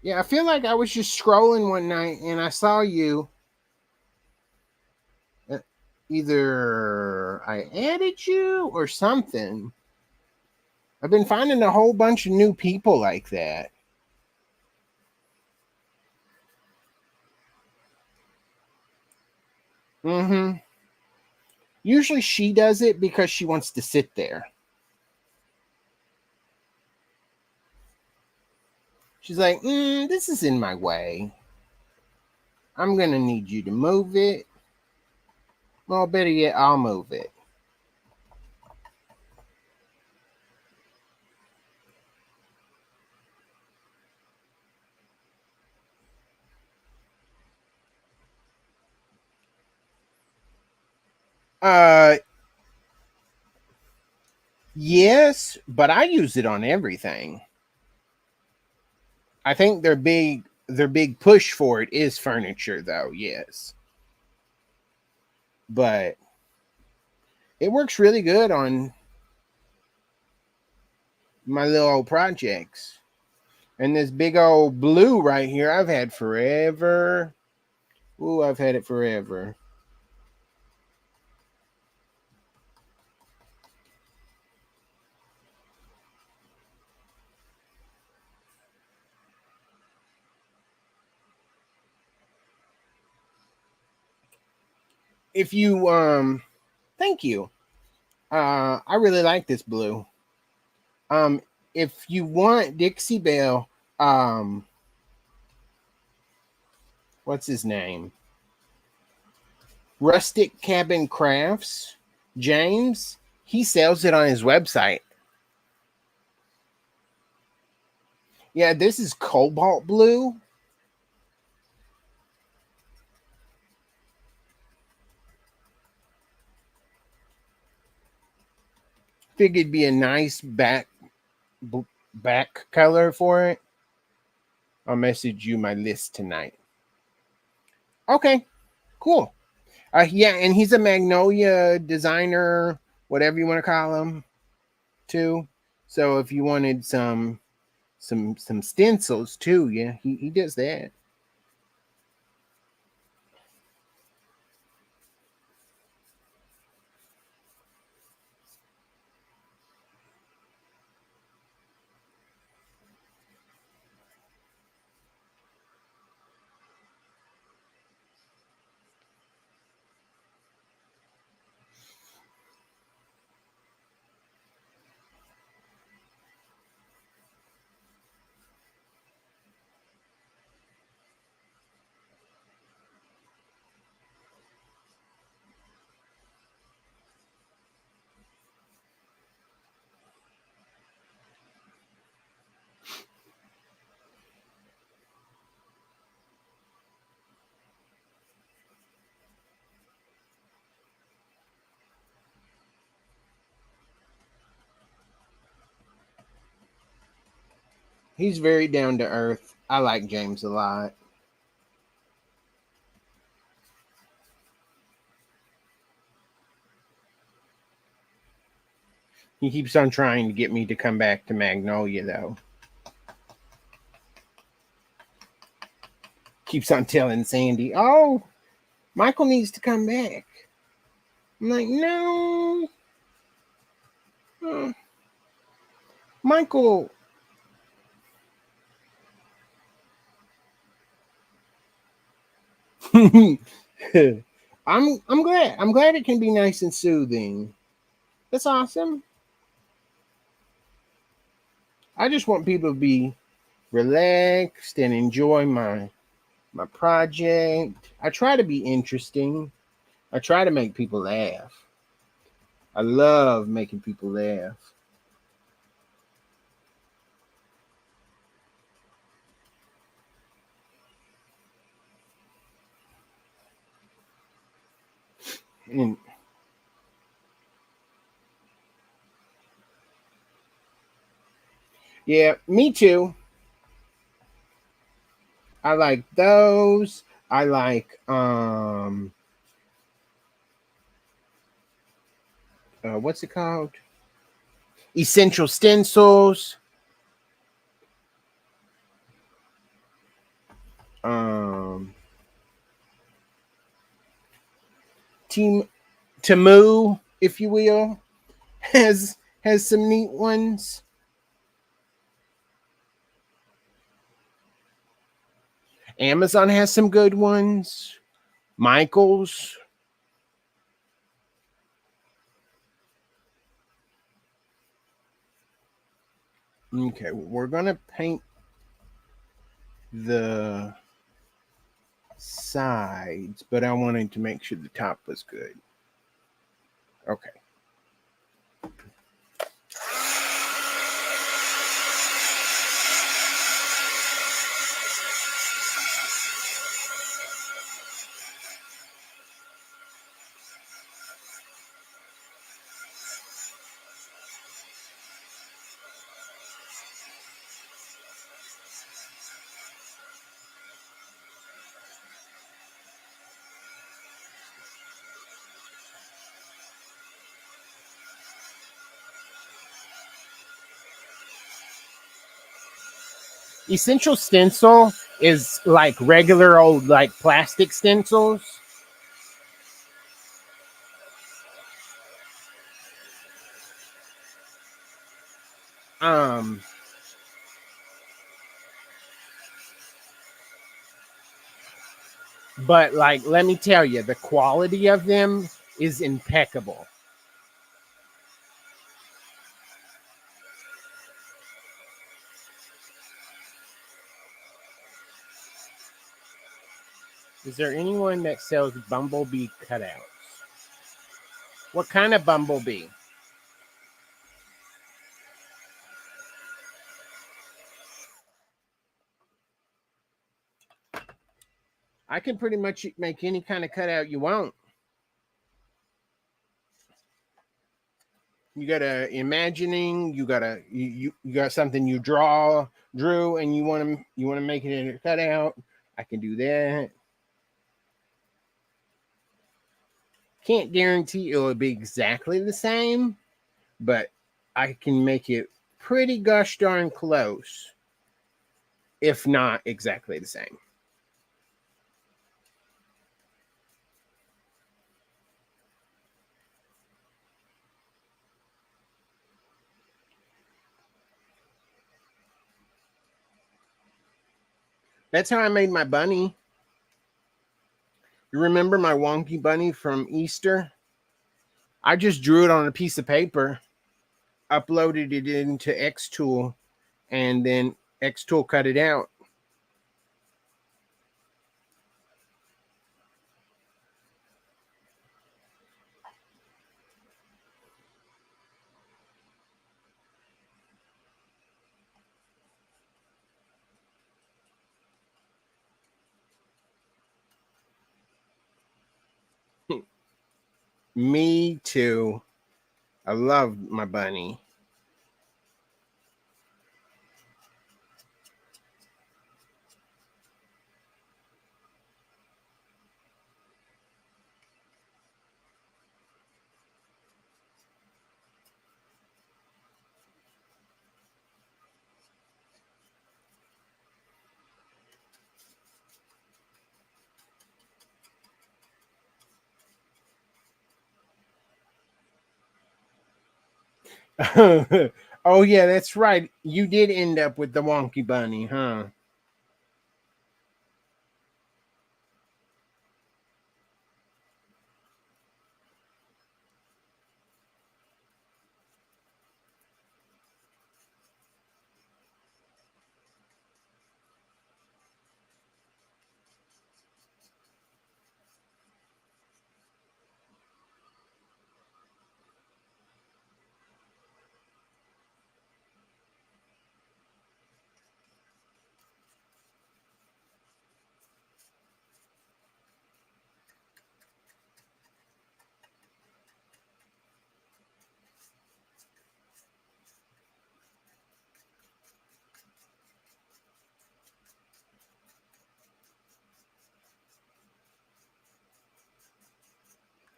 Yeah, I feel like I was just scrolling one night and I saw you. uh, Either I added you or something. I've been finding a whole bunch of new people like that. Mm-hmm. Usually she does it because she wants to sit there. She's like, this is in my way. I'm gonna need you to move it. Well, better yet, I'll move it. Uh, yes, but I use it on everything. I think their big push for it is furniture, though. Yes, but it works really good on my little old projects. And this big old blue right here, I've had forever. Ooh, I've had it forever. if you thank you. I really like this blue. Um, if you want Dixie Belle, um, what's his name? Rustic Cabin Crafts, James. He sells it on his website. Yeah, this is cobalt blue. Figured it'd be a nice back color for it. I'll message you my list tonight. Okay, cool. Yeah, and he's a magnolia designer, whatever you want to call him, too. So if you wanted some stencils too, yeah, he does that. He's very down to earth. I like James a lot. He keeps on trying to get me to come back to Magnolia, though. Keeps on telling Sandy, "Oh, Michael needs to come back." I'm like, "No, uh, Michael." I'm glad. I'm glad it can be nice and soothing. That's awesome. I just want people to be relaxed and enjoy my project. I try to be interesting. I try to make people laugh. I love making people laugh. And yeah, me too. I like those. I like what's it called? Essential stencils. Um Team Tamu, if you will, has some neat ones. Amazon has some good ones. Michaels. Okay, we're gonna paint the sides, but I wanted to make sure the top was good. Okay. Essential stencil is like regular old like plastic stencils. Um But like, let me tell you, the quality of them is impeccable. Is there anyone that sells bumblebee cutouts? What kind of bumblebee? I can pretty much make any kind of cutout you want. You got a imagining, you got something you drew, and you want to make it in a cutout. I can do that. Can't guarantee it will be exactly the same, but I can make it pretty gosh darn close, if not exactly the same. That's how I made my bunny. You remember my wonky bunny from Easter? I just drew it on a piece of paper, uploaded it into Xtool, and then Xtool cut it out. Me too. I love my bunny. Oh yeah, that's right. You did end up with the wonky bunny, huh?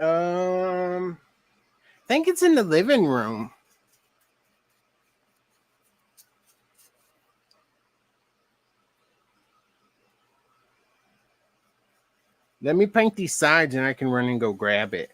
I think it's in the living room. Let me paint these sides and I can run and go grab it.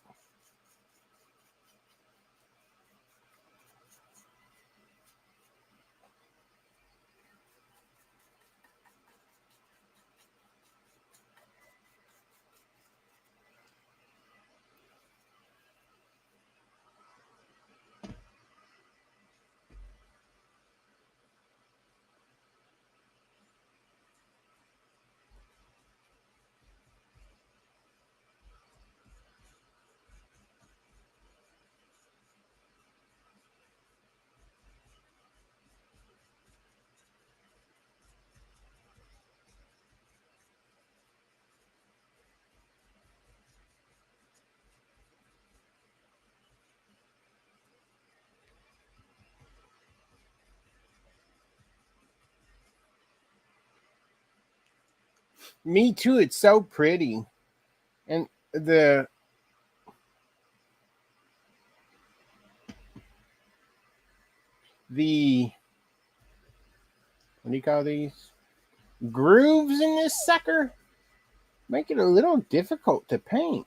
Me too. It's so pretty. And the what do you call these? Grooves in this sucker make it a little difficult to paint.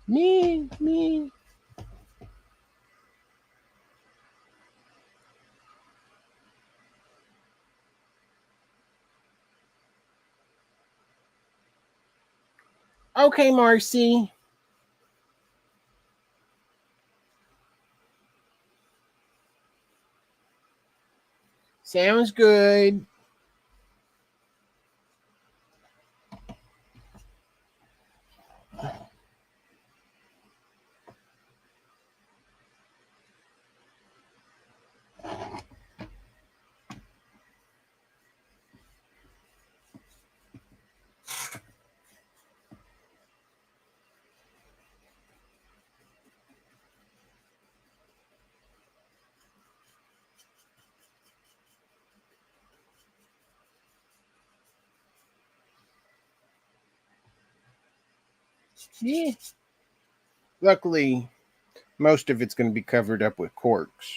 Me. Okay, Marcy. Sounds good. Yeah. Luckily, most of it's going to be covered up with corks.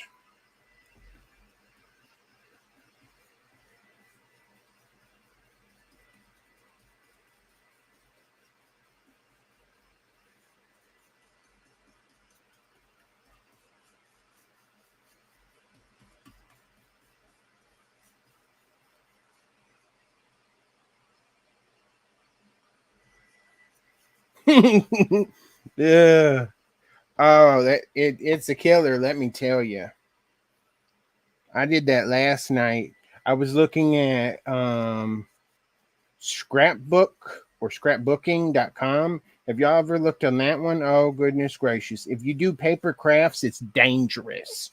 Yeah. Oh, it's a killer, let me tell you. I did that last night. I was looking at scrapbook or scrapbooking.com. Have y'all ever looked on that one? Oh, goodness gracious. If you do paper crafts, it's dangerous.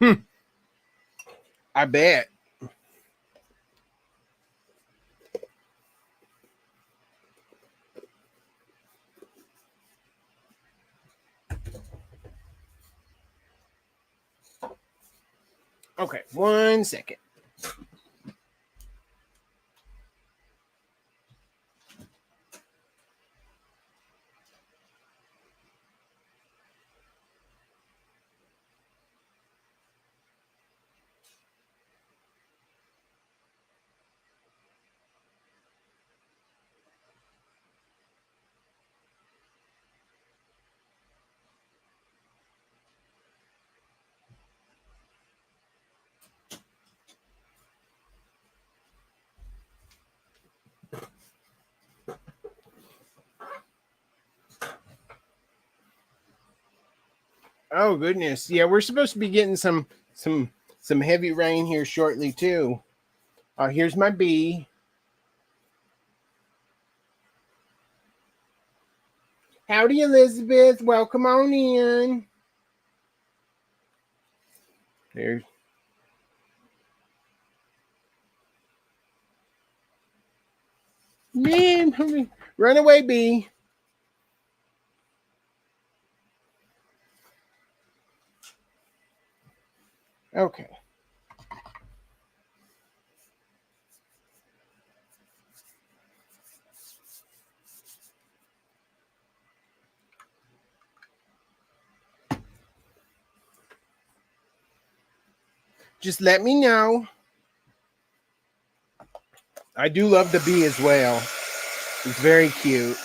Hmm, I bet. Okay, 1 second. Oh goodness. Yeah, we're supposed to be getting some heavy rain here shortly too. Here's my bee. Howdy, Elizabeth. Welcome on in. There's man. Run away, bee. Okay. Just let me know. I do love the bee as well. It's very cute.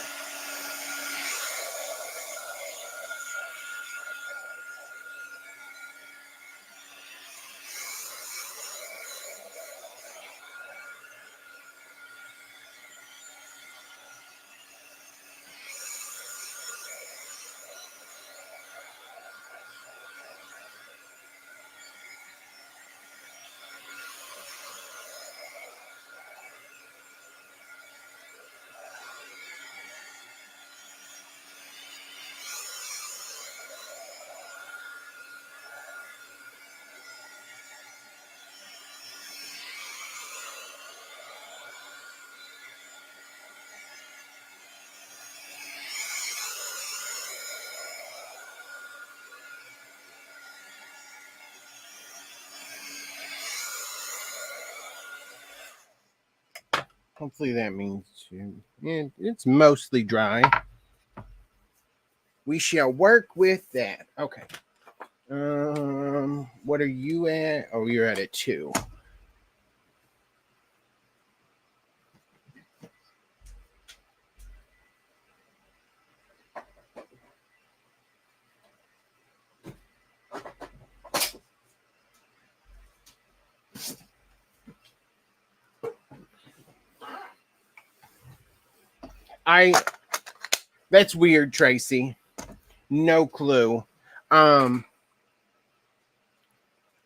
Hopefully that means it's mostly dry. We shall work with that. Okay. What are you at? Oh, you're at a 2. That's weird, Tracy. No clue.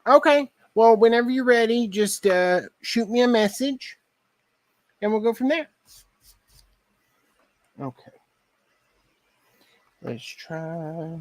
Okay. Well, whenever you're ready, just shoot me a message and we'll go from there. Okay. Let's try.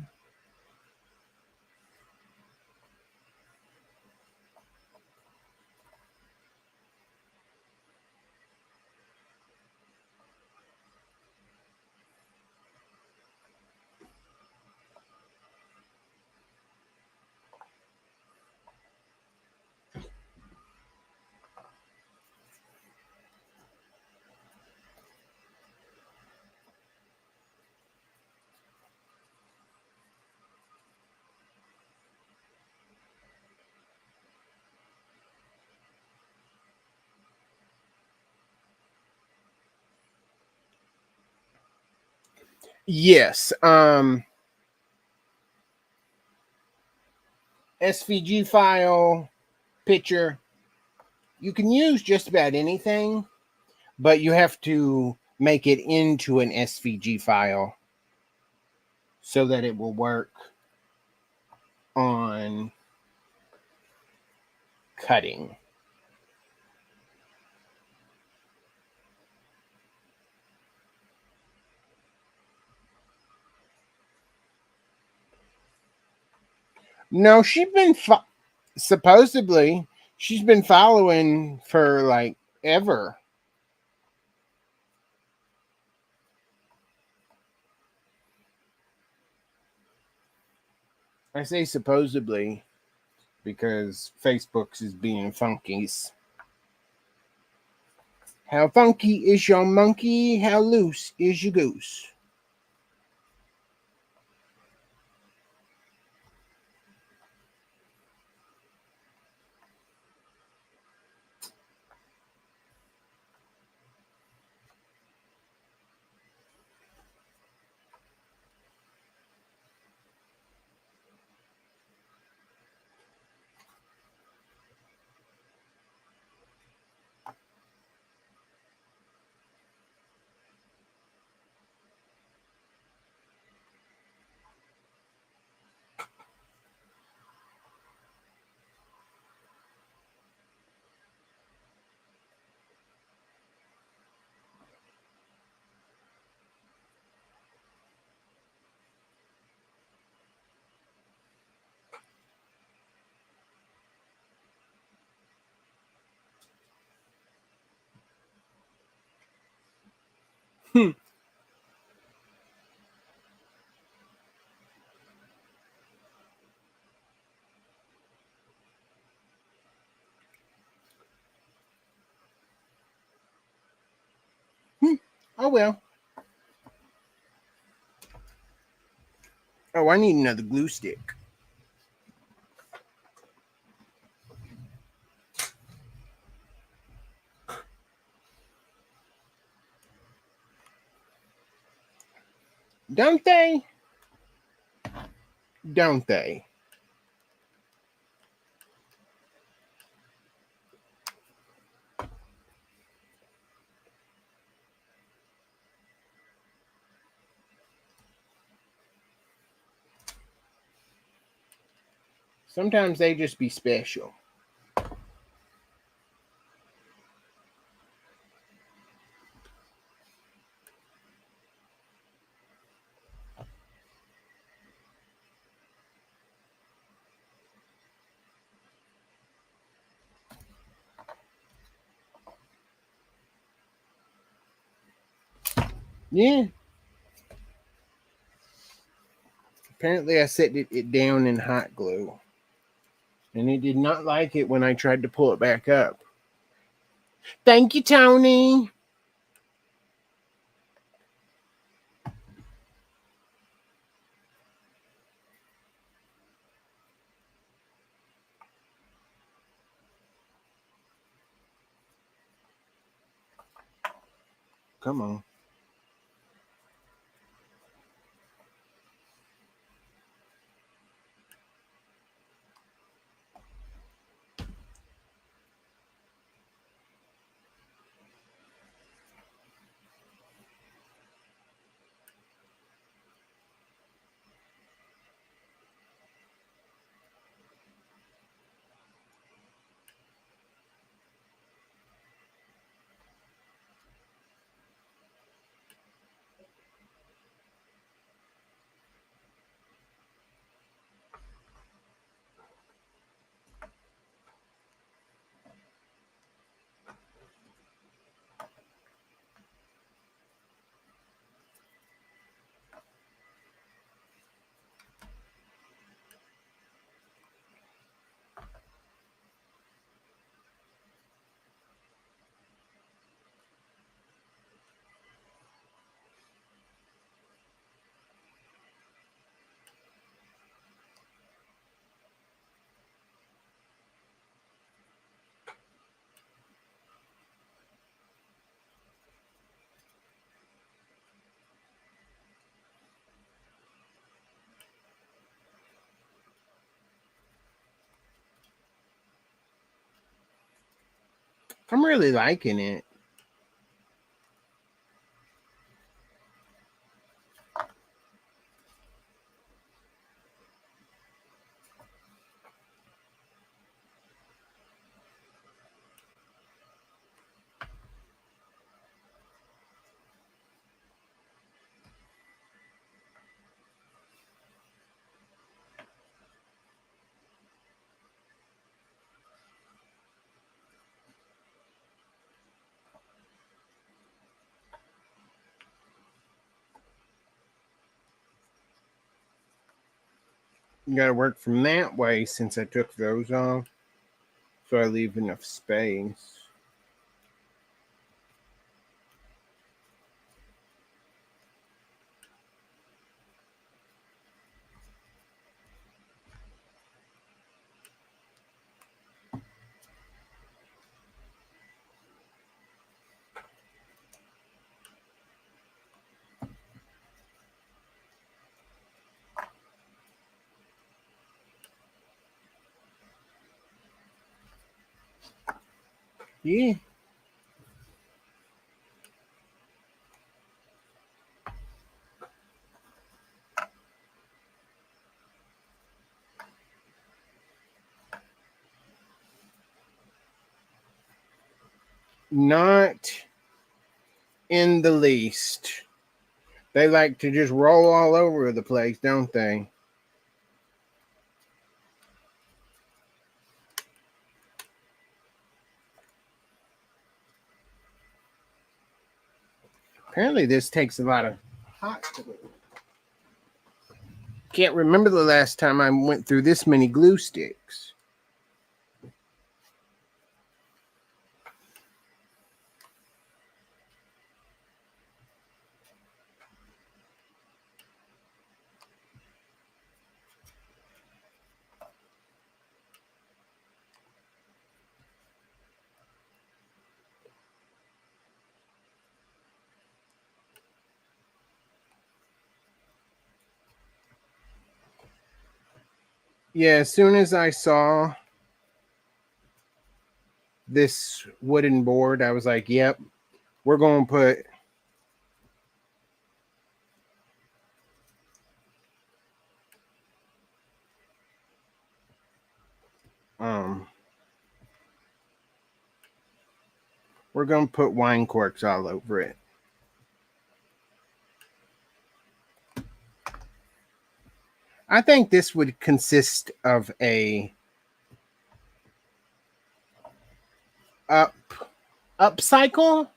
Yes. SVG file, picture. You can use just about anything, but you have to make it into an SVG file so that it will work on cutting. No, supposedly she's been following for like ever. I say supposedly because Facebook's is being funkies. How funky is your monkey? How loose is your goose? Hmm. Oh well. Oh, I need another glue stick. Don't they? Don't they? Sometimes they just be special. Yeah. Apparently, I set it down in hot glue, and it did not like it when I tried to pull it back up. Thank you, Tony. Come on. I'm really liking it. You gotta work from that way since I took those off. So I leave enough space. Yeah. Not in the least. They like to just roll all over the place, don't they? Apparently, this takes a lot of hot glue. Can't remember the last time I went through this many glue sticks. Yeah, as soon as I saw this wooden board, I was like, yep, we're going to put um we're going to put wine corks all over it. I think this would consist of a up upcycle.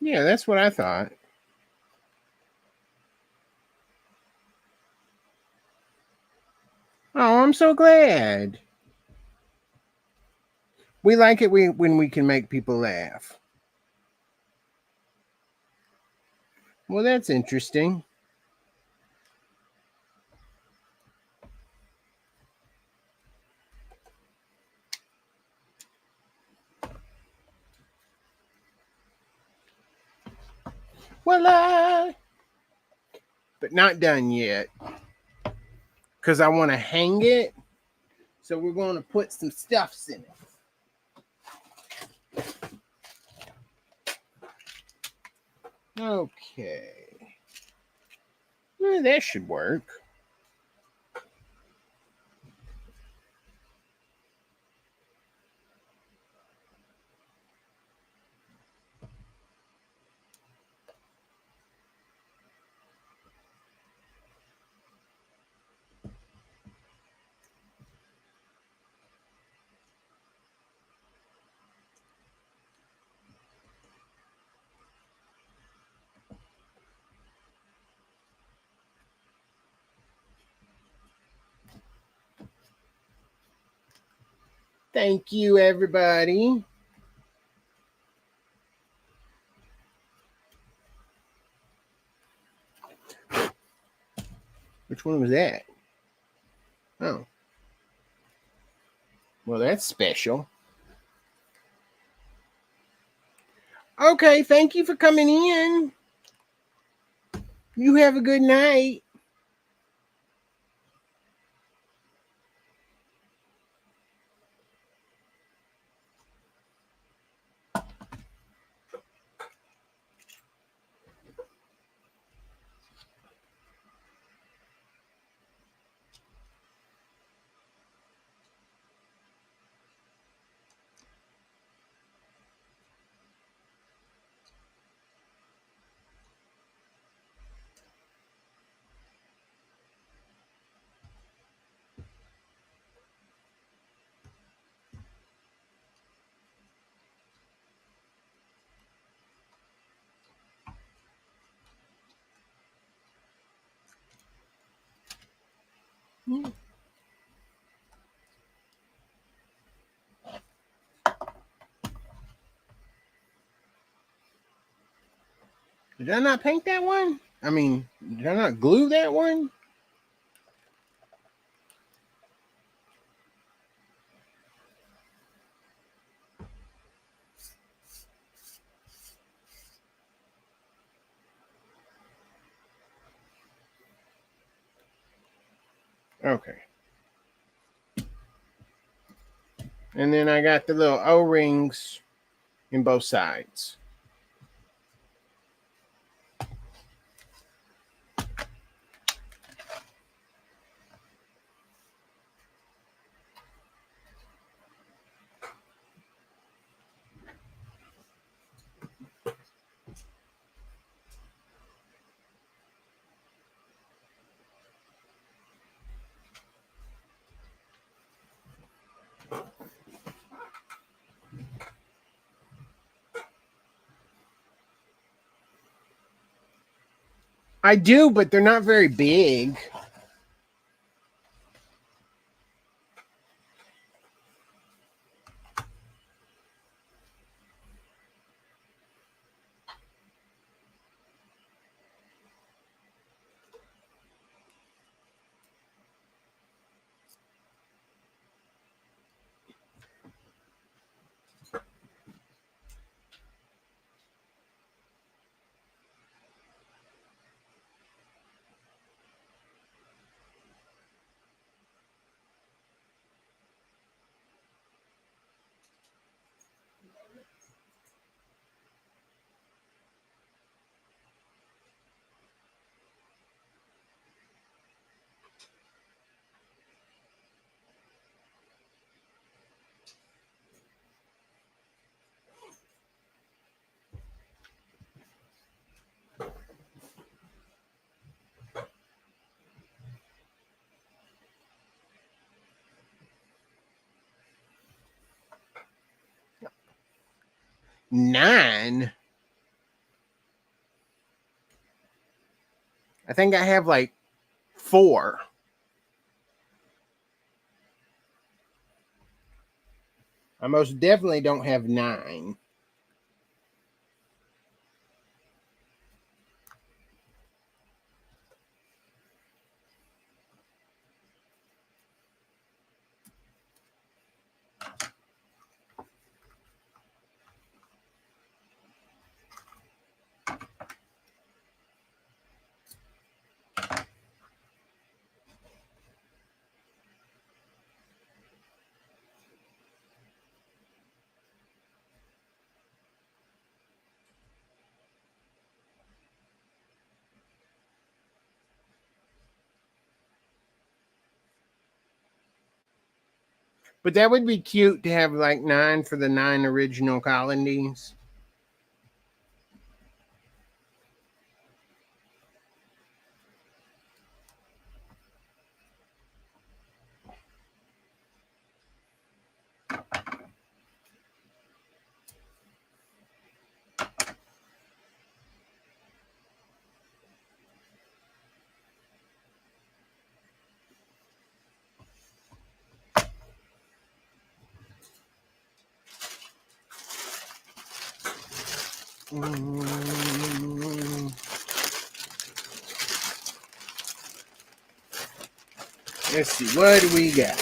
Yeah, that's what I thought. Oh, I'm so glad. We like it when we can make people laugh. Well, that's interesting. Well, but not done yet because I want to hang it. So we're going to put some stuffs in it. Okay. Well, that should work. Thank you, everybody. Which one was that? Oh. Well, that's special. Okay, thank you for coming in. You have a good night. Did I not paint that one? I mean, did I not glue that one? Okay. And then I got the little O-rings in both sides. I do, but they're not very big. Nine. I think I have like 4. I most definitely don't have 9. But that would be cute to have like 9 for the 9 original colonies. Let's see, what do we got?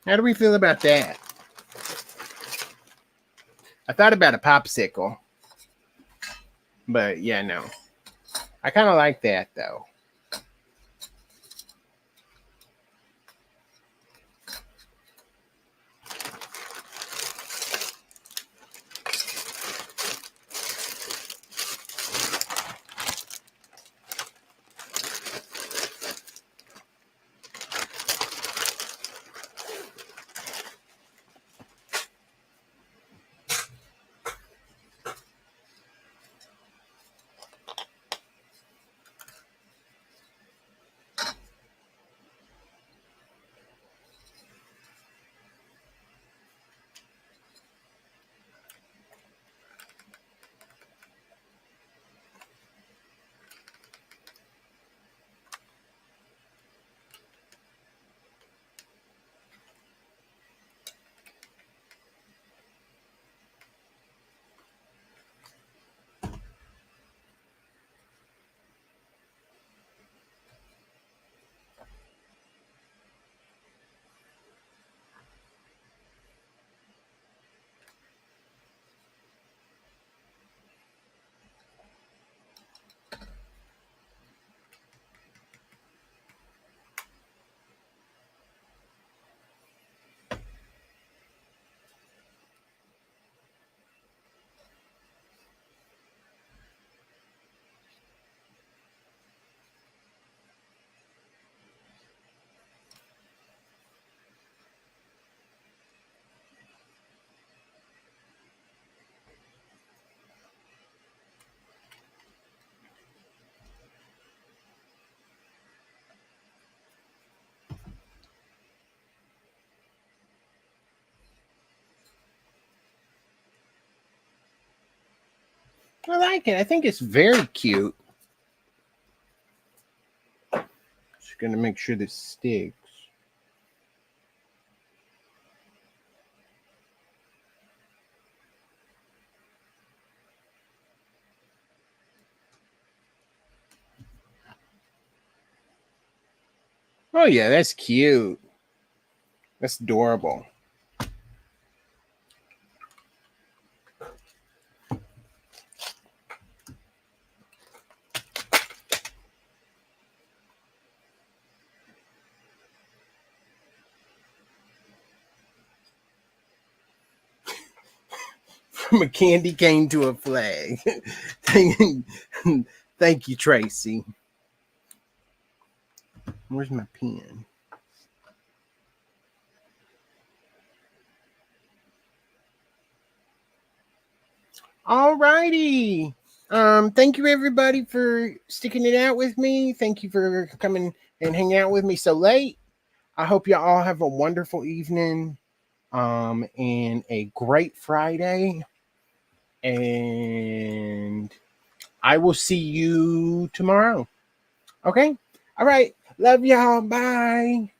How do we feel about that? I thought about a popsicle. But yeah, no. I kind of like that though. I like it. I think it's very cute. Just gonna make sure this sticks. Oh yeah, that's cute. That's adorable. From a candy cane to a flag. Thank you, Tracy. Where's my pen? All righty. Thank you everybody for sticking it out with me. Thank you for coming and hanging out with me so late. I hope you all have a wonderful evening and a great Friday. And I will see you tomorrow. Okay? All right. Love y'all. Bye.